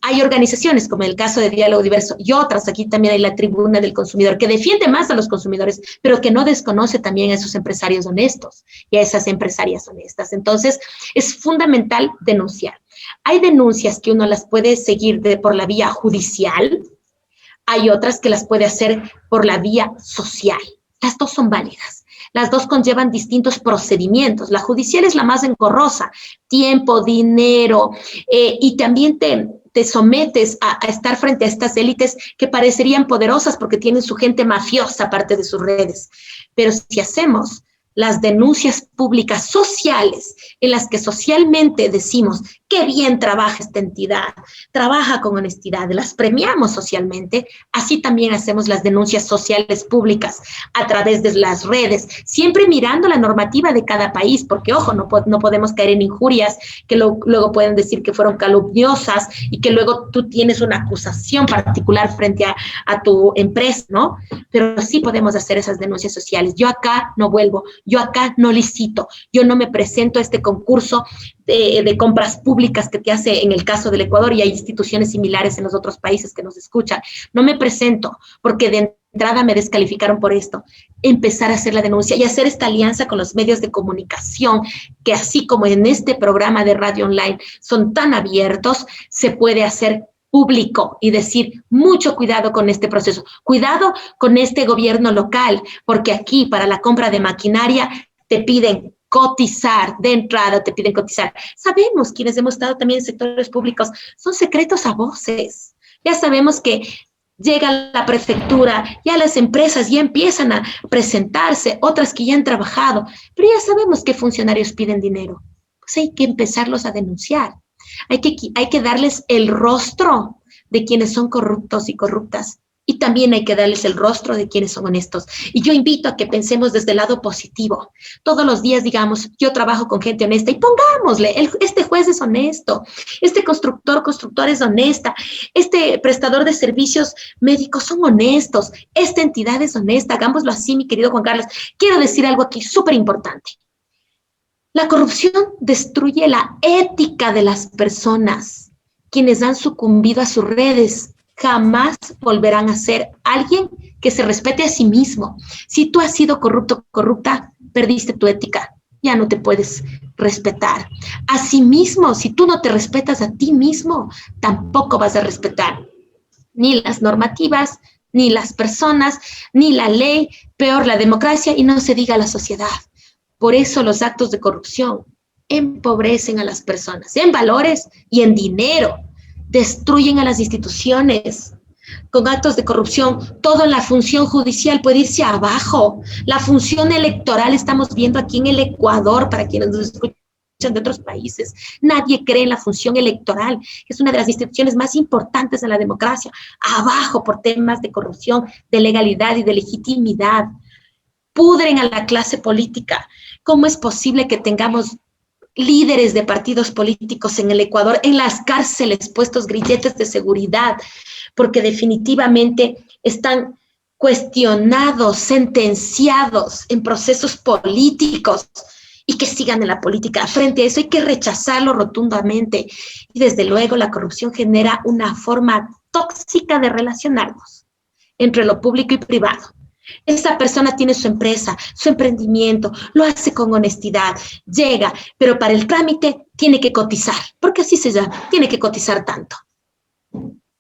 Hay organizaciones como el caso de Diálogo Diverso y otras, aquí también hay la Tribuna del Consumidor, que defiende más a los consumidores, pero que no desconoce también a esos empresarios honestos y a esas empresarias honestas. Entonces, es fundamental denunciar. Hay denuncias que uno las puede seguir por la vía judicial, hay otras que las puede hacer por la vía social. Las dos son válidas. Las dos conllevan distintos procedimientos. La judicial es la más engorrosa, tiempo, dinero, y también te sometes a estar frente a estas élites que parecerían poderosas porque tienen su gente mafiosa aparte de sus redes. Pero si hacemos las denuncias públicas sociales en las que socialmente decimos qué bien trabaja esta entidad, trabaja con honestidad, las premiamos socialmente, así también hacemos las denuncias sociales públicas a través de las redes, siempre mirando la normativa de cada país, porque ojo, no podemos caer en injurias que luego pueden decir que fueron calumniosas y que luego tú tienes una acusación particular frente a tu empresa, ¿no? Pero sí podemos hacer esas denuncias sociales. Yo acá no vuelvo, yo acá no licito, yo no me presento a este concurso de compras públicas que te hace en el caso del Ecuador, y hay instituciones similares en los otros países que nos escuchan. No me presento porque de entrada me descalificaron por esto. Empezar a hacer la denuncia y hacer esta alianza con los medios de comunicación, que así como en este programa de radio online son tan abiertos, se puede hacer público y decir mucho cuidado con este proceso, cuidado con este gobierno local, porque aquí para la compra de maquinaria te piden cotizar, de entrada te piden cotizar. Sabemos, quienes hemos estado también en sectores públicos, son secretos a voces. Ya sabemos que llega la prefectura, ya las empresas ya empiezan a presentarse, otras que ya han trabajado, pero ya sabemos que funcionarios piden dinero. Pues hay que empezarlos a denunciar. Hay que darles el rostro de quienes son corruptos y corruptas. Y también hay que darles el rostro de quienes son honestos. Y yo invito a que pensemos desde el lado positivo. Todos los días digamos, yo trabajo con gente honesta y pongámosle, este juez es honesto, este constructor es honesta, este prestador de servicios médicos son honestos, esta entidad es honesta, hagámoslo así, mi querido Juan Carlos. Quiero decir algo aquí súper importante. La corrupción destruye la ética de las personas. Quienes han sucumbido a sus redes jamás volverán a ser alguien que se respete a sí mismo. Si tú has sido corrupto, corrupta, perdiste tu ética. Ya no te puedes respetar. Asimismo, si tú no te respetas a ti mismo, tampoco vas a respetar ni las normativas, ni las personas, ni la ley, peor la democracia, y no se diga la sociedad. Por eso los actos de corrupción empobrecen a las personas en valores y en dinero, destruyen a las instituciones. Con actos de corrupción, toda la función judicial puede irse abajo. La función electoral estamos viendo aquí en el Ecuador, para quienes nos escuchan de otros países. Nadie cree en la función electoral, que es una de las instituciones más importantes de la democracia. Abajo por temas de corrupción, de legalidad y de legitimidad. Pudren a la clase política. ¿Cómo es posible que tengamos líderes de partidos políticos en el Ecuador en las cárceles, puestos grilletes de seguridad, porque definitivamente están cuestionados, sentenciados en procesos políticos, y que sigan en la política? Frente a eso hay que rechazarlo rotundamente. Y desde luego la corrupción genera una forma tóxica de relacionarnos entre lo público y privado. Esa persona tiene su empresa, su emprendimiento, lo hace con honestidad, llega, pero para el trámite tiene que cotizar, porque así se llama, tiene que cotizar tanto.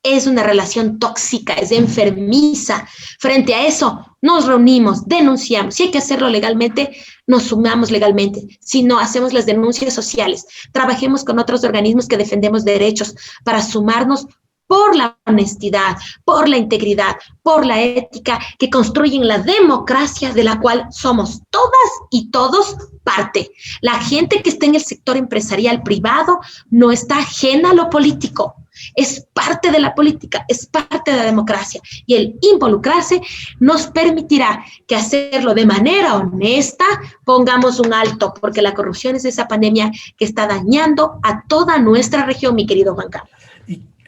Es una relación tóxica, es enfermiza. Frente a eso, nos reunimos, denunciamos. Si hay que hacerlo legalmente, nos sumamos legalmente. Si no, hacemos las denuncias sociales. Trabajemos con otros organismos que defendemos derechos para sumarnos por la honestidad, por la integridad, por la ética que construyen la democracia de la cual somos todas y todos parte. La gente que está en el sector empresarial privado no está ajena a lo político, es parte de la política, es parte de la democracia, y el involucrarse nos permitirá que hacerlo de manera honesta pongamos un alto, porque la corrupción es esa pandemia que está dañando a toda nuestra región, mi querido Juan Carlos.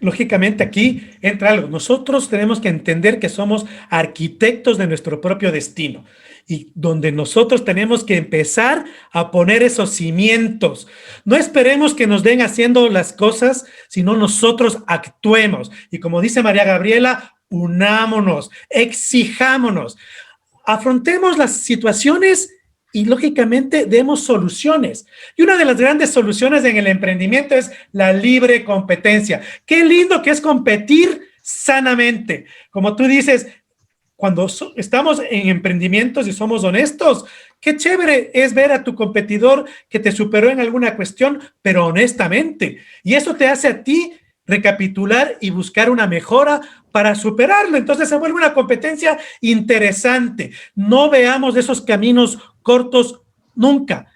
lógicamente aquí entra algo. Nosotros tenemos que entender que somos arquitectos de nuestro propio destino y donde nosotros tenemos que empezar a poner esos cimientos. No esperemos que nos den haciendo las cosas, sino nosotros actuemos. Y como dice María Gabriela, unámonos, exijámonos, afrontemos las situaciones y lógicamente demos soluciones. Y una de las grandes soluciones en el emprendimiento es la libre competencia. Qué lindo que es competir sanamente. Como tú dices, cuando estamos en emprendimientos y somos honestos, qué chévere es ver a tu competidor que te superó en alguna cuestión, pero honestamente. Y eso te hace a ti recapitular y buscar una mejora para superarlo. Entonces se vuelve una competencia interesante. No veamos esos caminos cortos nunca.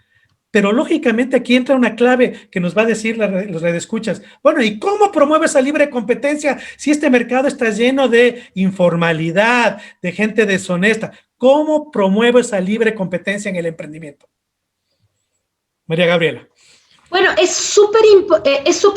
Pero lógicamente aquí entra una clave que nos va a decir los redescuchas. Bueno, ¿y cómo promueve esa libre competencia si este mercado está lleno de informalidad, de gente deshonesta? ¿Cómo promueve esa libre competencia en el emprendimiento? María Gabriela. Bueno, es súper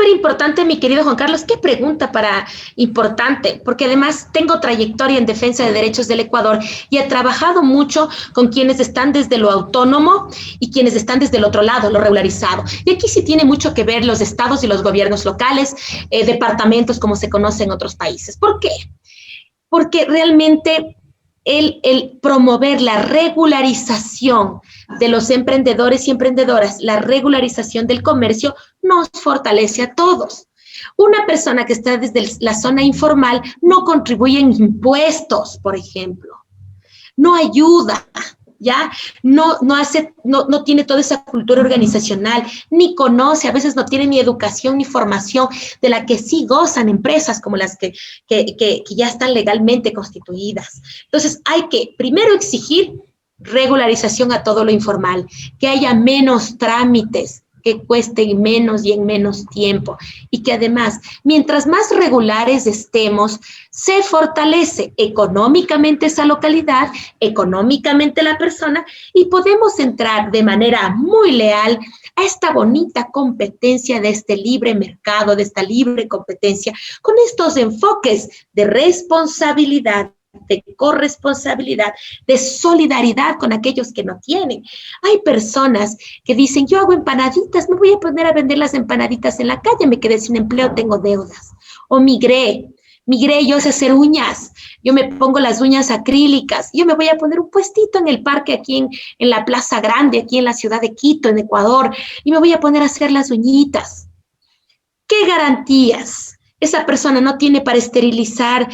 importante, mi querido Juan Carlos. Qué pregunta para importante, porque además tengo trayectoria en defensa de derechos del Ecuador y he trabajado mucho con quienes están desde lo autónomo y quienes están desde el otro lado, lo regularizado. Y aquí sí tiene mucho que ver los estados y los gobiernos locales, departamentos como se conoce en otros países. ¿Por qué? Porque realmente el promover la regularización de los emprendedores y emprendedoras, la regularización del comercio, nos fortalece a todos. Una persona que está desde la zona informal no contribuye en impuestos, por ejemplo, no ayuda, ¿ya? No tiene toda esa cultura organizacional, ni conoce, a veces no tiene ni educación ni formación de la que sí gozan empresas como las que ya están legalmente constituidas. Entonces hay que primero exigir regularización a todo lo informal, que haya menos trámites, que cuesten menos y en menos tiempo, y que además, mientras más regulares estemos, se fortalece económicamente esa localidad, económicamente la persona, y podemos entrar de manera muy leal a esta bonita competencia de este libre mercado, de esta libre competencia, con estos enfoques de responsabilidad, de corresponsabilidad, de solidaridad con aquellos que no tienen. Hay personas que dicen, yo hago empanaditas, me voy a poner a vender las empanaditas en la calle, me quedé sin empleo, tengo deudas. O migré, yo sé hacer uñas, yo me pongo las uñas acrílicas, yo me voy a poner un puestito en el parque aquí en la Plaza Grande, aquí en la ciudad de Quito, en Ecuador, y me voy a poner a hacer las uñitas. ¿Qué garantías esa persona no tiene para esterilizar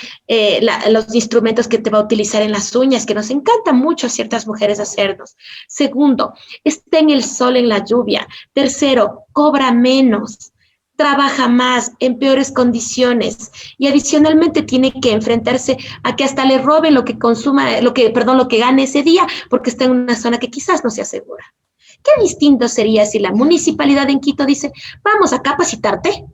los instrumentos que te va a utilizar en las uñas, que nos encanta mucho a ciertas mujeres hacernos? Segundo, está en el sol, en la lluvia. Tercero, cobra menos, trabaja más, en peores condiciones, y adicionalmente tiene que enfrentarse a que hasta le roben lo que gane ese día, porque está en una zona que quizás no se asegura. Qué distinto sería si la municipalidad en Quito dice, vamos a capacitarte,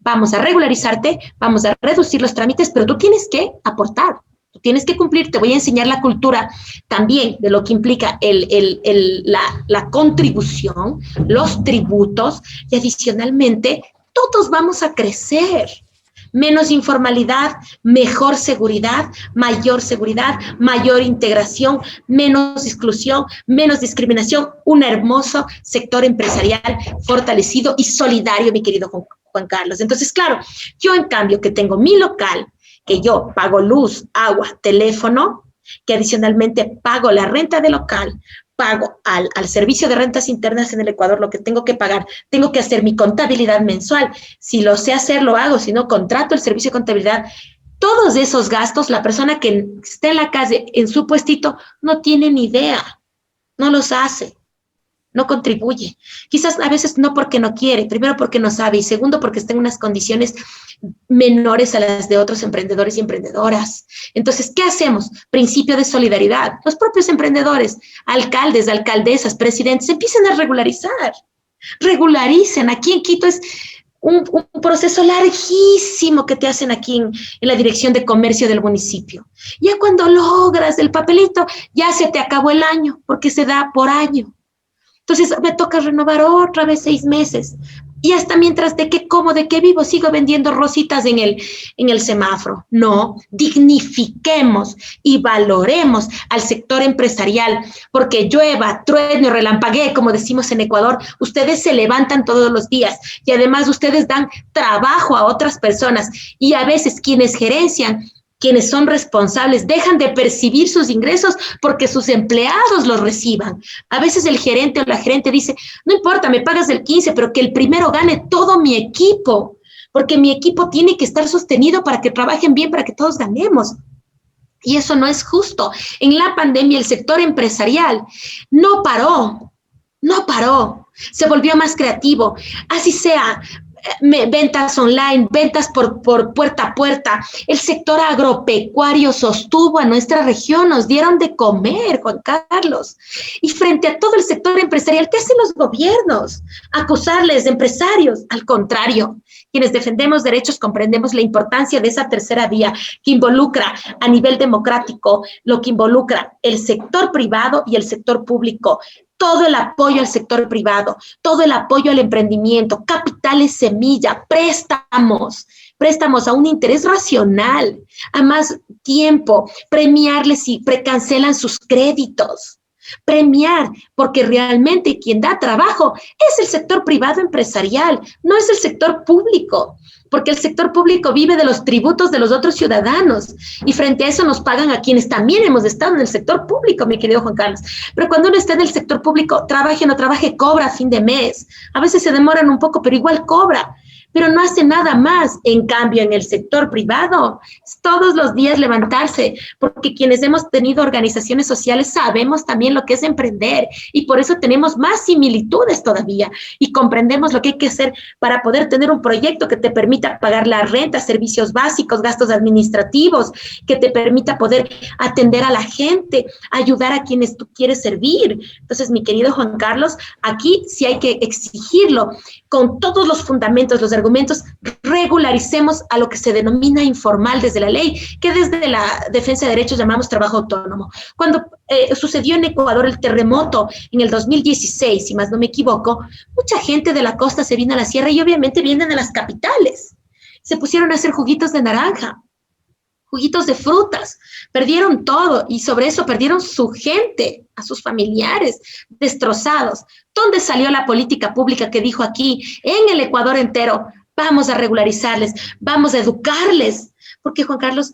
vamos a regularizarte, vamos a reducir los trámites, pero tú tienes que aportar, tú tienes que cumplir, te voy a enseñar la cultura también de lo que implica la contribución, los tributos, y adicionalmente todos vamos a crecer. Menos informalidad, mejor seguridad, mayor integración, menos exclusión, menos discriminación, un hermoso sector empresarial fortalecido y solidario, mi querido Juan Carlos. Entonces, claro, yo en cambio que tengo mi local, que yo pago luz, agua, teléfono, que adicionalmente pago la renta del local, pago al servicio de rentas internas en el Ecuador lo que tengo que pagar, tengo que hacer mi contabilidad mensual, si lo sé hacer lo hago, si no contrato el servicio de contabilidad. Todos esos gastos, la persona que está en la calle en su puestito no tiene ni idea, no los hace, no contribuye. Quizás a veces no porque no quiere, primero porque no sabe y segundo porque está en unas condiciones menores a las de otros emprendedores y emprendedoras. Entonces, ¿qué hacemos? Principio de solidaridad. Los propios emprendedores, alcaldes, alcaldesas, presidentes, empiecen a regularizar. Regularicen. Aquí en Quito es un proceso larguísimo que te hacen aquí en la Dirección de Comercio del municipio. Ya cuando logras el papelito, ya se te acabó el año, porque se da por año. Entonces me toca renovar otra vez 6 meses. Y hasta mientras de qué como, de qué vivo, sigo vendiendo rositas en el semáforo. No, dignifiquemos y valoremos al sector empresarial, porque llueva, truene, relampaguee, como decimos en Ecuador, ustedes se levantan todos los días y además ustedes dan trabajo a otras personas y a veces quienes gerencian, quienes son responsables, dejan de percibir sus ingresos porque sus empleados los reciban. A veces el gerente o la gerente dice, no importa, me pagas el 15, pero que el primero gane todo mi equipo, porque mi equipo tiene que estar sostenido para que trabajen bien, para que todos ganemos. Y eso no es justo. En la pandemia el sector empresarial no paró, se volvió más creativo, así sea ventas online, ventas por puerta a puerta. El sector agropecuario sostuvo a nuestra región, nos dieron de comer, Juan Carlos. Y frente a todo el sector empresarial, ¿qué hacen los gobiernos? Acusarles de empresarios. Al contrario, quienes defendemos derechos comprendemos la importancia de esa tercera vía que involucra a nivel democrático, lo que involucra el sector privado y el sector público. Todo el apoyo al sector privado, todo el apoyo al emprendimiento, capitales semilla, préstamos a un interés racional, a más tiempo, premiarles si precancelan sus créditos, premiar, porque realmente quien da trabajo es el sector privado empresarial, no es el sector público, porque el sector público vive de los tributos de los otros ciudadanos y frente a eso nos pagan a quienes también hemos estado en el sector público, mi querido Juan Carlos. Pero cuando uno está en el sector público, trabaje o no trabaje, cobra a fin de mes. A veces se demoran un poco, pero igual cobra, pero no hace nada más. En cambio, en el sector privado, es todos los días levantarse, porque quienes hemos tenido organizaciones sociales sabemos también lo que es emprender y por eso tenemos más similitudes todavía y comprendemos lo que hay que hacer para poder tener un proyecto que te permita pagar la renta, servicios básicos, gastos administrativos, que te permita poder atender a la gente, ayudar a quienes tú quieres servir. Entonces, mi querido Juan Carlos, aquí sí hay que exigirlo con todos los fundamentos, los argumentos, regularicemos a lo que se denomina informal desde la ley, que desde la defensa de derechos llamamos trabajo autónomo. Cuando sucedió en Ecuador el terremoto en el 2016, si más no me equivoco, mucha gente de la costa se vino a la sierra y obviamente vienen de las capitales. Se pusieron a hacer juguitos de naranja, juguitos de frutas, perdieron todo y sobre eso perdieron su gente, a sus familiares, destrozados. ¿Dónde salió la política pública que dijo aquí, en el Ecuador entero, vamos a regularizarles, vamos a educarles? Porque, Juan Carlos,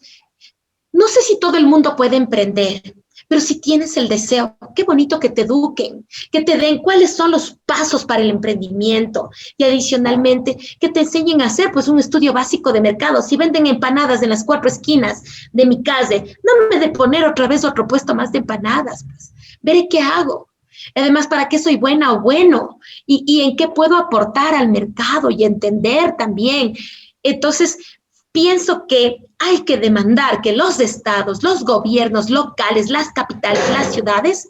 no sé si todo el mundo puede emprender, pero si tienes el deseo, qué bonito que te eduquen, que te den cuáles son los pasos para el emprendimiento y adicionalmente que te enseñen a hacer pues un estudio básico de mercado. Si venden empanadas en las 4 esquinas de mi casa, no me de poner otra vez otro puesto más de empanadas, pues veré qué hago. Además, ¿para qué soy buena o bueno? ¿Y en qué puedo aportar al mercado y entender también? Entonces, pienso que hay que demandar que los estados, los gobiernos locales, las capitales, las ciudades,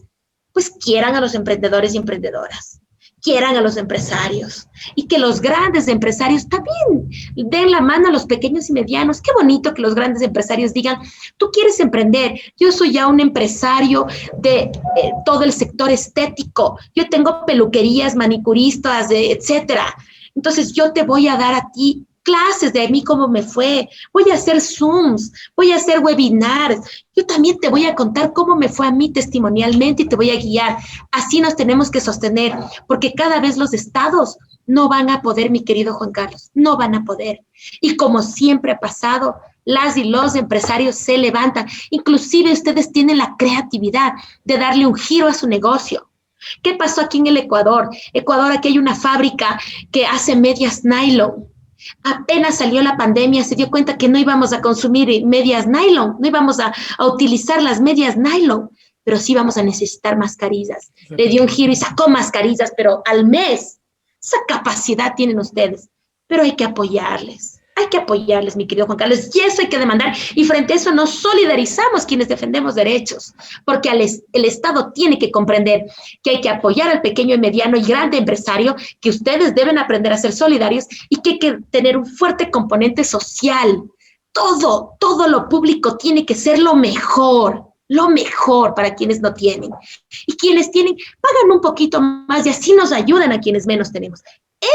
pues quieran a los emprendedores y emprendedoras, quieran a los empresarios y que los grandes empresarios también den la mano a los pequeños y medianos. Qué bonito que los grandes empresarios digan, tú quieres emprender, yo soy ya un empresario de todo el sector estético, yo tengo peluquerías, manicuristas, etcétera. Entonces yo te voy a dar a ti clases de mí cómo me fue, voy a hacer Zooms, voy a hacer webinars, yo también te voy a contar cómo me fue a mí testimonialmente y te voy a guiar. Así nos tenemos que sostener, porque cada vez los estados no van a poder, mi querido Juan Carlos, no van a poder. Y como siempre ha pasado, las y los empresarios se levantan, inclusive ustedes tienen la creatividad de darle un giro a su negocio. ¿Qué pasó aquí en el Ecuador? Ecuador, aquí hay una fábrica que hace medias nylon. Apenas salió la pandemia, se dio cuenta que no íbamos a consumir medias nylon, no íbamos a utilizar las medias nylon, pero sí vamos a necesitar mascarillas. Le dio un giro y sacó mascarillas, pero al mes. Esa capacidad tienen ustedes, pero hay que apoyarles, mi querido Juan Carlos, y eso hay que demandar, y frente a eso nos solidarizamos quienes defendemos derechos, porque el Estado tiene que comprender que hay que apoyar al pequeño y mediano y grande empresario, que ustedes deben aprender a ser solidarios y que hay que tener un fuerte componente social. Todo lo público tiene que ser lo mejor. lo mejor para quienes no tienen. Y quienes tienen, pagan un poquito más y así nos ayudan a quienes menos tenemos.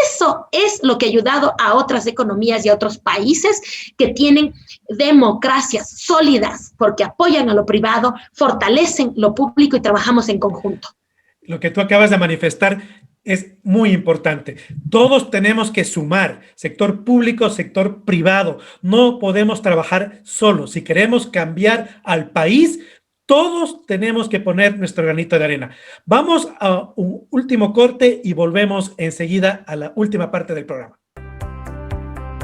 Eso es lo que ha ayudado a otras economías y a otros países que tienen democracias sólidas porque apoyan a lo privado, fortalecen lo público y trabajamos en conjunto. Lo que tú acabas de manifestar es muy importante. Todos tenemos que sumar, sector público, sector privado. No podemos trabajar solos. Si queremos cambiar al país, todos tenemos que poner nuestro granito de arena. Vamos a un último corte y volvemos enseguida a la última parte del programa.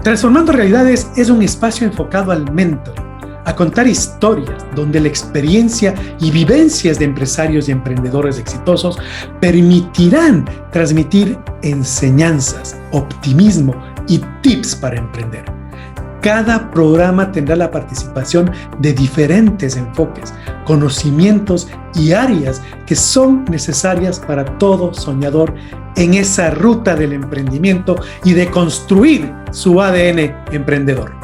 Transformando Realidades es un espacio enfocado al mentoring, a contar historias donde la experiencia y vivencias de empresarios y emprendedores exitosos permitirán transmitir enseñanzas, optimismo y tips para emprender. Cada programa tendrá la participación de diferentes enfoques, conocimientos y áreas que son necesarias para todo soñador en esa ruta del emprendimiento y de construir su ADN emprendedor.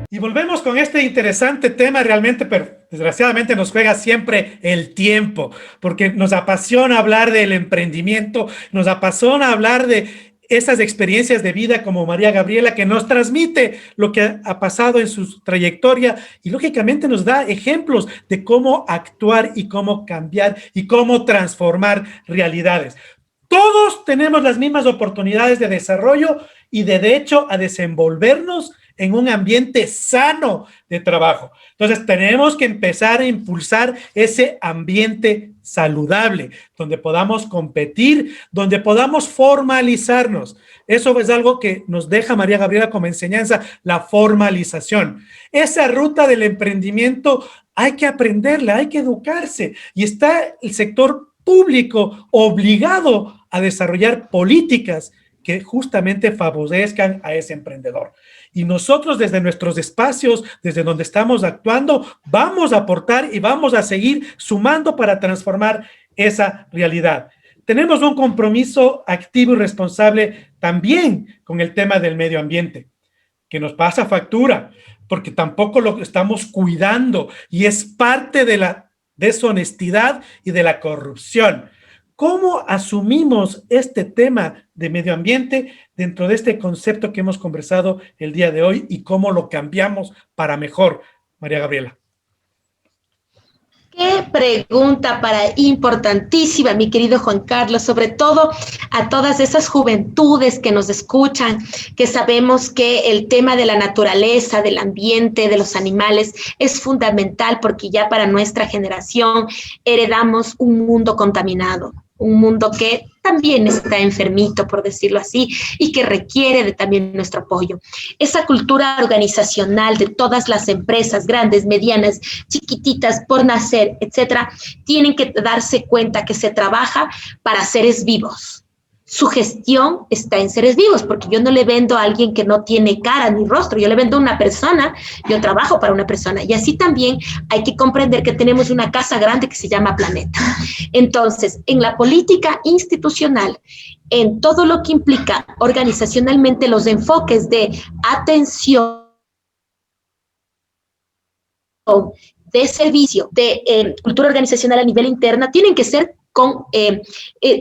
Y volvemos con este interesante tema realmente, pero desgraciadamente nos juega siempre el tiempo, porque nos apasiona hablar del emprendimiento, nos apasiona hablar de esas experiencias de vida como María Gabriela, que nos transmite lo que ha pasado en su trayectoria y lógicamente nos da ejemplos de cómo actuar y cómo cambiar y cómo transformar realidades. Todos tenemos las mismas oportunidades de desarrollo y de derecho a desenvolvernos en un ambiente sano de trabajo. Entonces tenemos que empezar a impulsar ese ambiente saludable, donde podamos competir, donde podamos formalizarnos. Eso es algo que nos deja María Gabriela como enseñanza, la formalización. Esa ruta del emprendimiento hay que aprenderla, hay que educarse. Y está el sector público obligado a desarrollar políticas que justamente favorezcan a ese emprendedor. Y nosotros desde nuestros espacios, desde donde estamos actuando, vamos a aportar y vamos a seguir sumando para transformar esa realidad. Tenemos un compromiso activo y responsable también con el tema del medio ambiente, que nos pasa factura, porque tampoco lo estamos cuidando y es parte de la deshonestidad y de la corrupción. ¿Cómo asumimos este tema de medio ambiente dentro de este concepto que hemos conversado el día de hoy y cómo lo cambiamos para mejor, María Gabriela? Qué pregunta importantísima, mi querido Juan Carlos, sobre todo a todas esas juventudes que nos escuchan, que sabemos que el tema de la naturaleza, del ambiente, de los animales es fundamental porque ya para nuestra generación heredamos un mundo contaminado. Un mundo que también está enfermito, por decirlo así, y que requiere también nuestro apoyo. Esa cultura organizacional de todas las empresas, grandes, medianas, chiquititas, por nacer, etcétera, tienen que darse cuenta que se trabaja para seres vivos. Su gestión está en seres vivos, porque yo no le vendo a alguien que no tiene cara ni rostro, yo le vendo a una persona, yo trabajo para una persona. Y así también hay que comprender que tenemos una casa grande que se llama planeta. Entonces, en la política institucional, en todo lo que implica organizacionalmente los enfoques de atención, de servicio, de cultura organizacional a nivel interna, tienen que ser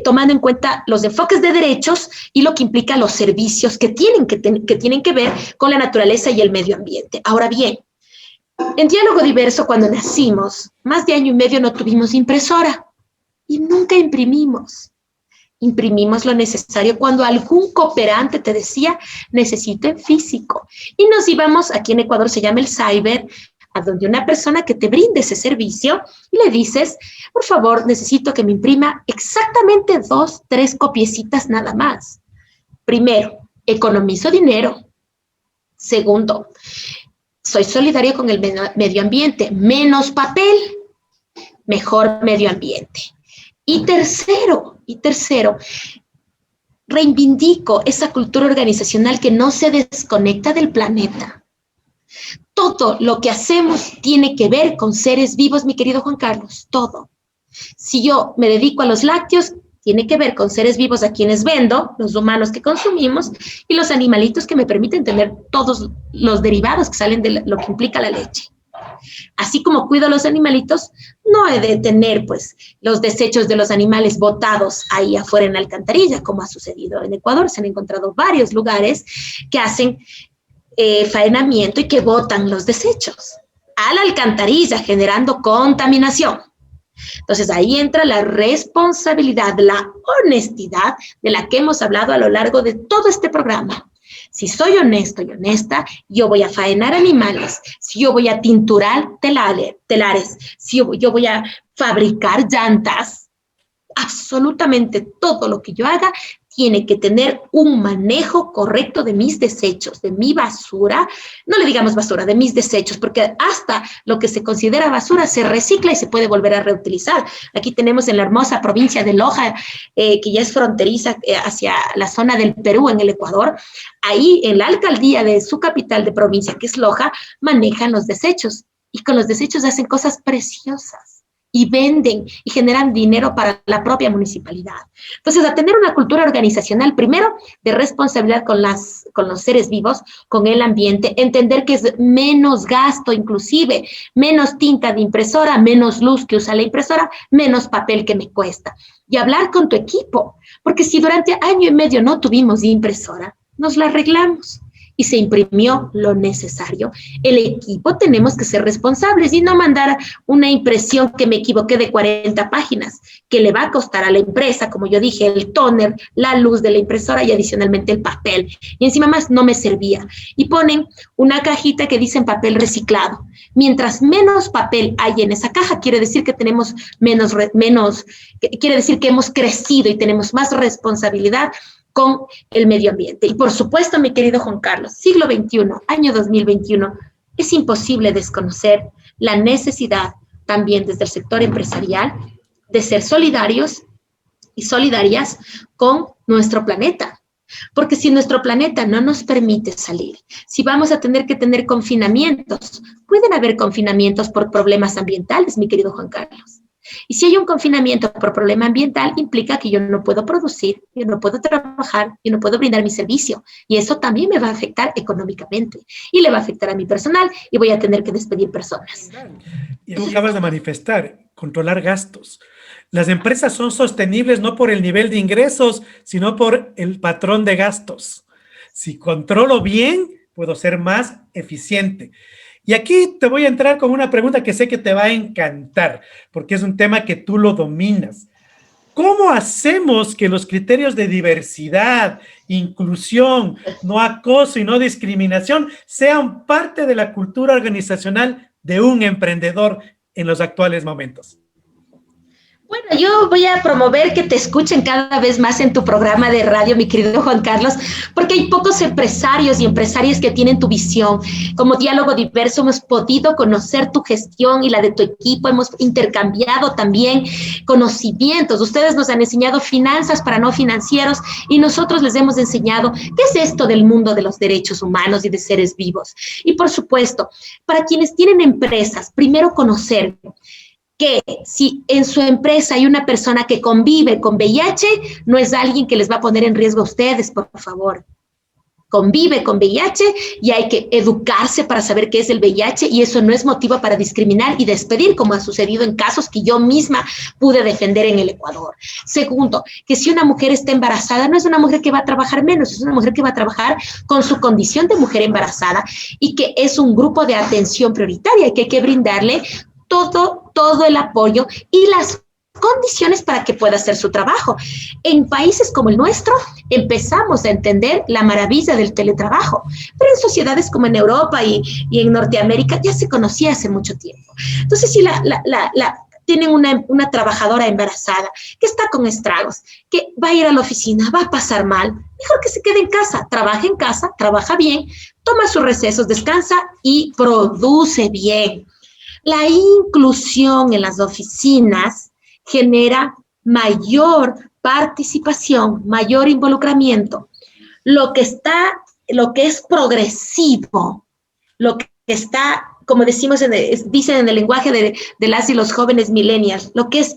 tomando en cuenta los enfoques de derechos y lo que implica los servicios que tienen que ver con la naturaleza y el medio ambiente. Ahora bien, en Diálogo Diverso, cuando nacimos, más de año y medio no tuvimos impresora y nunca imprimimos. Imprimimos lo necesario cuando algún cooperante te decía, necesito en físico. Y nos íbamos, aquí en Ecuador se llama el cyber, a donde una persona que te brinde ese servicio y le dices, por favor, necesito que me imprima exactamente 2, 3 copiecitas nada más. Primero, economizo dinero. Segundo, soy solidario con el medio ambiente. Menos papel, mejor medio ambiente. Y tercero, reivindico esa cultura organizacional que no se desconecta del planeta. Todo lo que hacemos tiene que ver con seres vivos, mi querido Juan Carlos, todo. Si yo me dedico a los lácteos, tiene que ver con seres vivos a quienes vendo, los humanos que consumimos y los animalitos que me permiten tener todos los derivados que salen de lo que implica la leche. Así como cuido a los animalitos, no he de tener pues los desechos de los animales botados ahí afuera en la alcantarilla, como ha sucedido en Ecuador. Se han encontrado varios lugares que hacen faenamiento y que botan los desechos a la alcantarilla, generando contaminación. Entonces ahí entra la responsabilidad, la honestidad de la que hemos hablado a lo largo de todo este programa. Si soy honesto y honesta, yo voy a faenar animales, si yo voy a tinturar telares, si yo voy a fabricar llantas, absolutamente todo lo que yo haga tiene que tener un manejo correcto de mis desechos, de mi basura, no le digamos basura, de mis desechos, porque hasta lo que se considera basura se recicla y se puede volver a reutilizar. Aquí tenemos en la hermosa provincia de Loja, que ya es fronteriza hacia la zona del Perú, en el Ecuador, ahí en la alcaldía de su capital de provincia, que es Loja, manejan los desechos y con los desechos hacen cosas preciosas. Y venden y generan dinero para la propia municipalidad. Entonces, a tener una cultura organizacional, primero, de responsabilidad con los seres vivos, con el ambiente, entender que es menos gasto, inclusive, menos tinta de impresora, menos luz que usa la impresora, menos papel que me cuesta. Y hablar con tu equipo, porque si durante año y medio no tuvimos impresora, nos la arreglamos. Y se imprimió lo necesario. El equipo tenemos que ser responsables y no mandar una impresión que me equivoqué de 40 páginas, que le va a costar a la empresa, como yo dije, el tóner, la luz de la impresora y adicionalmente el papel. Y encima más no me servía. Y ponen una cajita que dice papel reciclado. Mientras menos papel hay en esa caja, quiere decir que tenemos quiere decir que hemos crecido y tenemos más responsabilidad con el medio ambiente. Y por supuesto, mi querido Juan Carlos, siglo XXI, año 2021, es imposible desconocer la necesidad también desde el sector empresarial de ser solidarios y solidarias con nuestro planeta. Porque si nuestro planeta no nos permite salir, si vamos a tener que tener confinamientos, pueden haber confinamientos por problemas ambientales, mi querido Juan Carlos. Y si hay un confinamiento por problema ambiental, implica que yo no puedo producir, yo no puedo trabajar, yo no puedo brindar mi servicio. Y eso también me va a afectar económicamente. Y le va a afectar a mi personal y voy a tener que despedir personas. Y tú acabas de manifestar, controlar gastos. Las empresas son sostenibles no por el nivel de ingresos, sino por el patrón de gastos. Si controlo bien, puedo ser más eficiente. Y aquí te voy a entrar con una pregunta que sé que te va a encantar, porque es un tema que tú lo dominas. ¿Cómo hacemos que los criterios de diversidad, inclusión, no acoso y no discriminación sean parte de la cultura organizacional de un emprendedor en los actuales momentos? Bueno, yo voy a promover que te escuchen cada vez más en tu programa de radio, mi querido Juan Carlos, porque hay pocos empresarios y empresarias que tienen tu visión. Como Diálogo Diverso hemos podido conocer tu gestión y la de tu equipo, hemos intercambiado también conocimientos. Ustedes nos han enseñado finanzas para no financieros y nosotros les hemos enseñado qué es esto del mundo de los derechos humanos y de seres vivos. Y por supuesto, para quienes tienen empresas, primero conocer que si en su empresa hay una persona que convive con VIH, no es alguien que les va a poner en riesgo a ustedes, por favor. Convive con VIH y hay que educarse para saber qué es el VIH y eso no es motivo para discriminar y despedir, como ha sucedido en casos que yo misma pude defender en el Ecuador. Segundo, que si una mujer está embarazada, no es una mujer que va a trabajar menos, es una mujer que va a trabajar con su condición de mujer embarazada y que es un grupo de atención prioritaria que hay que brindarle todo el apoyo y las condiciones para que pueda hacer su trabajo. En países como el nuestro, empezamos a entender la maravilla del teletrabajo, pero en sociedades como en Europa y en Norteamérica ya se conocía hace mucho tiempo. Entonces, si tienen una trabajadora embarazada que está con estragos, que va a ir a la oficina, va a pasar mal, mejor que se quede en casa, trabaja bien, toma sus recesos, descansa y produce bien. La inclusión en las oficinas genera mayor participación, mayor involucramiento. Lo que es progresivo, lo que está, como decimos dicen en el lenguaje de las y los jóvenes millennials, lo que es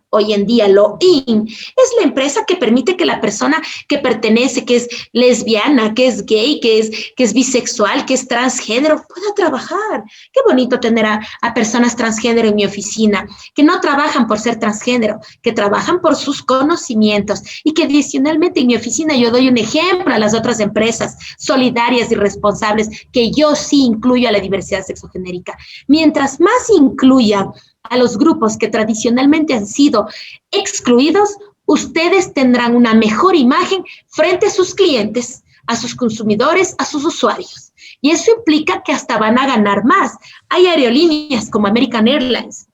hoy en día lo in, es la empresa que permite que la persona que pertenece, que es lesbiana, que es gay, que es bisexual, que es transgénero, pueda trabajar. Qué bonito tener a personas transgénero en mi oficina, que no trabajan por ser transgénero, que trabajan por sus conocimientos y que adicionalmente en mi oficina yo doy un ejemplo a las otras empresas solidarias y responsables que yo sí incluyo a la diversidad sexogenérica. Mientras más incluya a los grupos que tradicionalmente han sido excluidos, ustedes tendrán una mejor imagen frente a sus clientes, a sus consumidores, a sus usuarios. Y eso implica que hasta van a ganar más. Hay aerolíneas como American Airlines.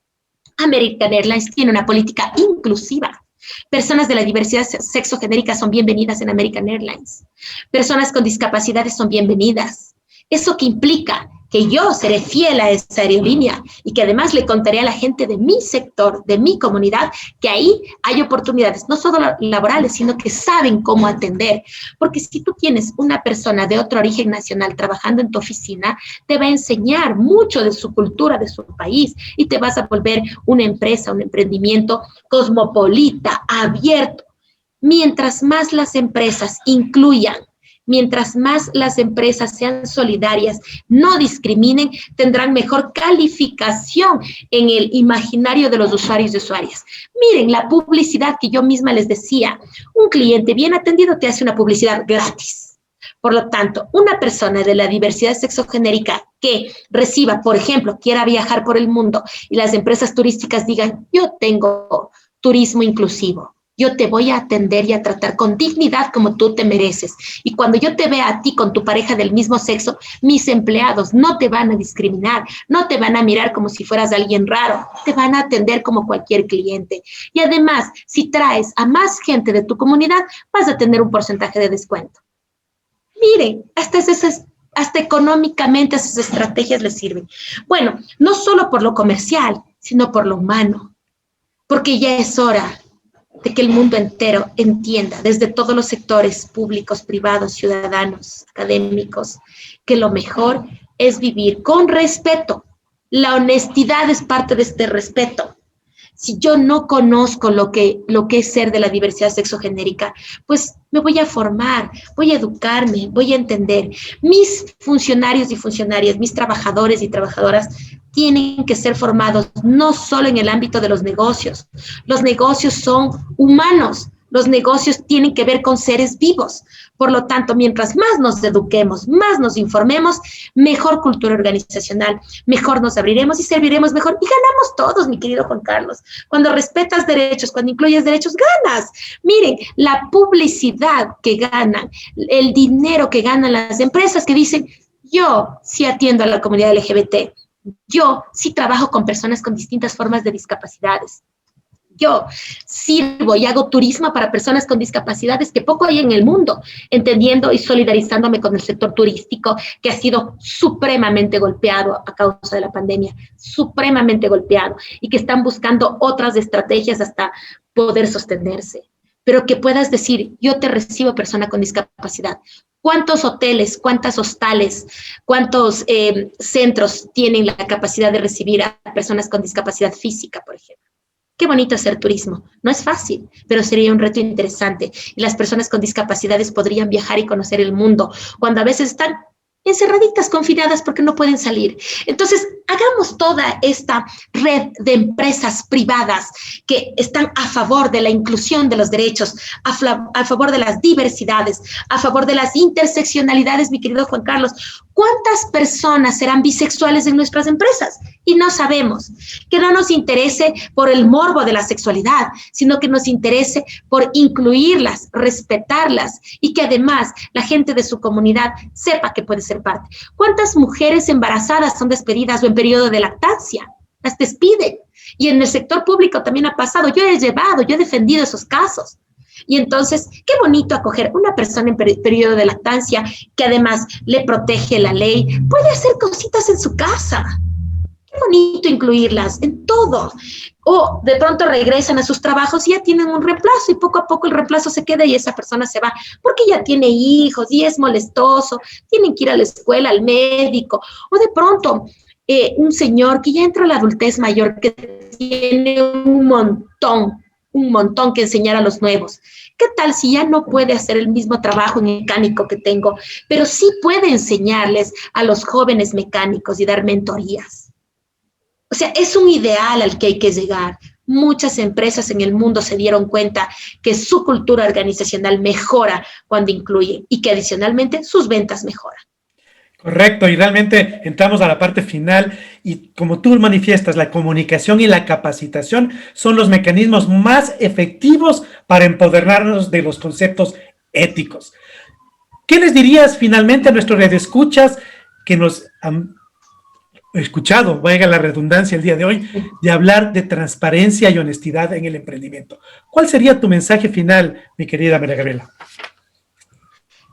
American Airlines tiene una política inclusiva. Personas de la diversidad sexogenérica son bienvenidas en American Airlines. Personas con discapacidades son bienvenidas. ¿Eso qué implica? Que yo seré fiel a esa aerolínea y que además le contaré a la gente de mi sector, de mi comunidad, que ahí hay oportunidades, no solo laborales, sino que saben cómo atender. Porque si tú tienes una persona de otro origen nacional trabajando en tu oficina, te va a enseñar mucho de su cultura, de su país, y te vas a volver una empresa, un emprendimiento cosmopolita, abierto. Mientras más las empresas incluyan, mientras más las empresas sean solidarias, no discriminen, tendrán mejor calificación en el imaginario de los usuarios y usuarias. Miren, la publicidad que yo misma les decía, un cliente bien atendido te hace una publicidad gratis. Por lo tanto, una persona de la diversidad sexogenérica que reciba, por ejemplo, quiera viajar por el mundo y las empresas turísticas digan, yo tengo turismo inclusivo, yo te voy a atender y a tratar con dignidad como tú te mereces. Y cuando yo te vea a ti con tu pareja del mismo sexo, mis empleados no te van a discriminar, no te van a mirar como si fueras alguien raro, te van a atender como cualquier cliente. Y además, si traes a más gente de tu comunidad, vas a tener un porcentaje de descuento. Miren, hasta económicamente esas estrategias les sirven. Bueno, no solo por lo comercial, sino por lo humano, porque ya es hora de que el mundo entero entienda, desde todos los sectores públicos, privados, ciudadanos, académicos, que lo mejor es vivir con respeto. La honestidad es parte de este respeto. Si yo no conozco lo que es ser de la diversidad sexogenérica, pues me voy a formar, voy a educarme, voy a entender. Mis funcionarios y funcionarias, mis trabajadores y trabajadoras tienen que ser formados no solo en el ámbito de los negocios. Los negocios son humanos. Los negocios tienen que ver con seres vivos. Por lo tanto, mientras más nos eduquemos, más nos informemos, mejor cultura organizacional, mejor nos abriremos y serviremos mejor. Y ganamos todos, mi querido Juan Carlos. Cuando respetas derechos, cuando incluyes derechos, ganas. Miren, la publicidad que ganan, el dinero que ganan las empresas que dicen, yo sí atiendo a la comunidad LGBT, yo sí trabajo con personas con distintas formas de discapacidades. Yo sirvo y hago turismo para personas con discapacidades que poco hay en el mundo, entendiendo y solidarizándome con el sector turístico que ha sido supremamente golpeado a causa de la pandemia, supremamente golpeado, y que están buscando otras estrategias hasta poder sostenerse. Pero que puedas decir, yo te recibo persona con discapacidad. ¿Cuántos hoteles, cuántas hostales, cuántos centros tienen la capacidad de recibir a personas con discapacidad física, por ejemplo? Qué bonito hacer turismo. No es fácil, pero sería un reto interesante. Y las personas con discapacidades podrían viajar y conocer el mundo, cuando a veces están encerraditas, confinadas porque no pueden salir. Entonces, hagamos toda esta red de empresas privadas que están a favor de la inclusión de los derechos, a favor de las diversidades, a favor de las interseccionalidades, mi querido Juan Carlos. ¿Cuántas personas serán bisexuales en nuestras empresas? Y no sabemos. Que no nos interese por el morbo de la sexualidad, sino que nos interese por incluirlas, respetarlas y que además la gente de su comunidad sepa que puede ser parte. ¿Cuántas mujeres embarazadas son despedidas o en periodo de lactancia? Las despiden. Y en el sector público también ha pasado. Yo he defendido esos casos. Y entonces, qué bonito acoger una persona en periodo de lactancia que además le protege la ley. Puede hacer cositas en su casa. Qué bonito incluirlas en todo. O de pronto regresan a sus trabajos y ya tienen un reemplazo y poco a poco el reemplazo se queda y esa persona se va porque ya tiene hijos y es molestoso, tienen que ir a la escuela, al médico. O de pronto un señor que ya entra a la adultez mayor, que tiene un montón un montón que enseñar a los nuevos. ¿Qué tal si ya no puede hacer el mismo trabajo mecánico que tengo, pero sí puede enseñarles a los jóvenes mecánicos y dar mentorías? O sea, es un ideal al que hay que llegar. Muchas empresas en el mundo se dieron cuenta que su cultura organizacional mejora cuando incluye y que adicionalmente sus ventas mejoran. Correcto, y realmente entramos a la parte final y como tú manifiestas, la comunicación y la capacitación son los mecanismos más efectivos para empoderarnos de los conceptos éticos. ¿Qué les dirías finalmente a nuestros radioescuchas que nos han escuchado, valga la redundancia el día de hoy, de hablar de transparencia y honestidad en el emprendimiento? ¿Cuál sería tu mensaje final, mi querida María Gabriela?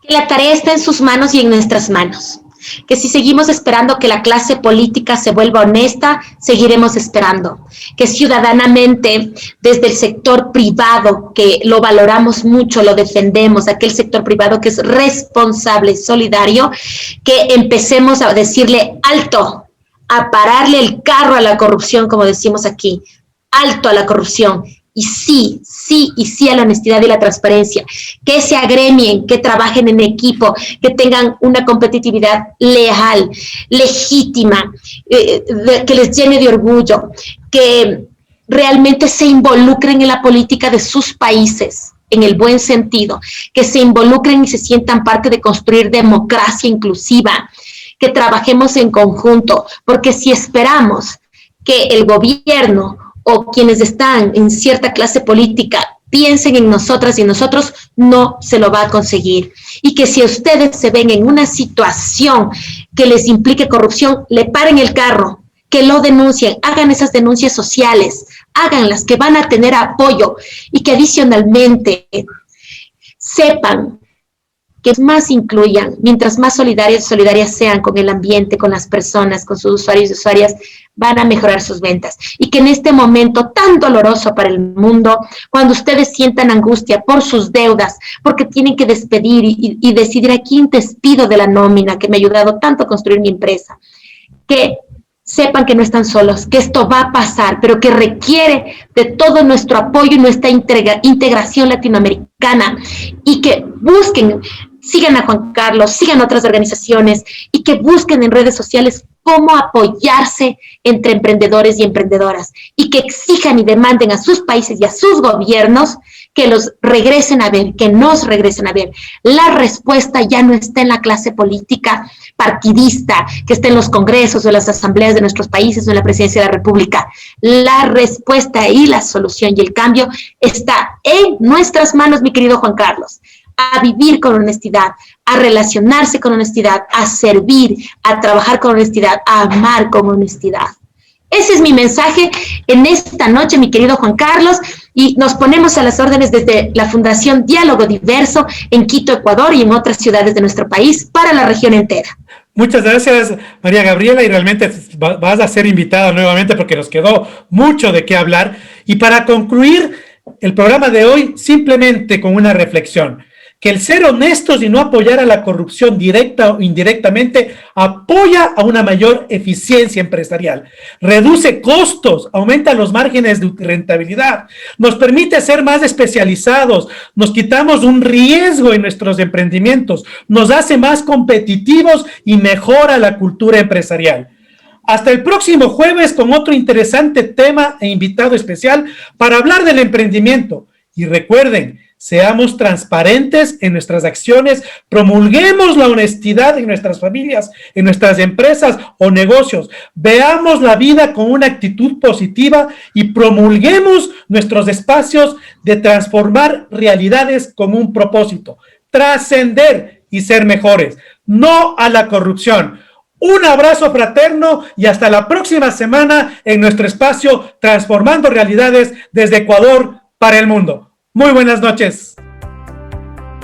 Que la tarea está en sus manos y en nuestras manos. Que si seguimos esperando que la clase política se vuelva honesta, seguiremos esperando. Que ciudadanamente, desde el sector privado, que lo valoramos mucho, lo defendemos, aquel sector privado que es responsable, solidario, que empecemos a decirle alto, a pararle el carro a la corrupción, como decimos aquí, alto a la corrupción. Y sí, sí y sí a la honestidad y la transparencia, que se agremien, que trabajen en equipo, que tengan una competitividad leal, legítima, que les llene de orgullo, que realmente se involucren en la política de sus países, en el buen sentido, que se involucren y se sientan parte de construir democracia inclusiva, que trabajemos en conjunto, porque si esperamos que el gobierno o quienes están en cierta clase política piensen en nosotras y nosotros, no se lo va a conseguir. Y que si ustedes se ven en una situación que les implique corrupción, le paren el carro, que lo denuncien, hagan esas denuncias sociales, háganlas, que van a tener apoyo y que adicionalmente sepan que más incluyan, mientras más solidarias sean con el ambiente, con las personas, con sus usuarios y usuarias, van a mejorar sus ventas. Y que en este momento tan doloroso para el mundo, cuando ustedes sientan angustia por sus deudas, porque tienen que despedir y decidir a quién despido de la nómina que me ha ayudado tanto a construir mi empresa, que sepan que no están solos, que esto va a pasar, pero que requiere de todo nuestro apoyo y nuestra integración latinoamericana, y que busquen, sigan a Juan Carlos, sigan otras organizaciones y que busquen en redes sociales cómo apoyarse entre emprendedores y emprendedoras, y que exijan y demanden a sus países y a sus gobiernos que los regresen a ver, que nos regresen a ver. La respuesta ya no está en la clase política partidista, que está en los congresos o en las asambleas de nuestros países o en la presidencia de la República. La respuesta y la solución y el cambio está en nuestras manos, mi querido Juan Carlos. A vivir con honestidad, a relacionarse con honestidad, a servir, a trabajar con honestidad, a amar con honestidad. Ese es mi mensaje en esta noche, mi querido Juan Carlos, y nos ponemos a las órdenes desde la Fundación Diálogo Diverso en Quito, Ecuador, y en otras ciudades de nuestro país para la región entera. Muchas gracias, María Gabriela, y realmente vas a ser invitada nuevamente porque nos quedó mucho de qué hablar. Y para concluir el programa de hoy, simplemente con una reflexión: que el ser honestos y no apoyar a la corrupción directa o indirectamente apoya a una mayor eficiencia empresarial, reduce costos, aumenta los márgenes de rentabilidad, nos permite ser más especializados, nos quitamos un riesgo en nuestros emprendimientos, nos hace más competitivos y mejora la cultura empresarial. Hasta el próximo jueves con otro interesante tema e invitado especial para hablar del emprendimiento. Y recuerden, seamos transparentes en nuestras acciones, promulguemos la honestidad en nuestras familias, en nuestras empresas o negocios, veamos la vida con una actitud positiva y promulguemos nuestros espacios de transformar realidades con un propósito: trascender y ser mejores, no a la corrupción. Un abrazo fraterno y hasta la próxima semana en nuestro espacio Transformando Realidades desde Ecuador para el mundo. Muy buenas noches.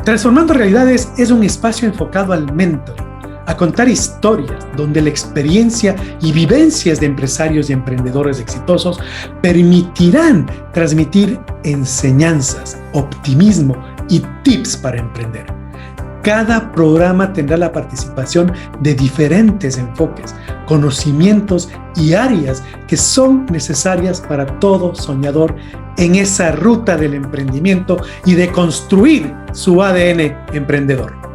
Transformando Realidades es un espacio enfocado al mentor, a contar historias donde la experiencia y vivencias de empresarios y emprendedores exitosos permitirán transmitir enseñanzas, optimismo y tips para emprender. Cada programa tendrá la participación de diferentes enfoques, conocimientos y áreas que son necesarias para todo soñador en esa ruta del emprendimiento y de construir su ADN emprendedor.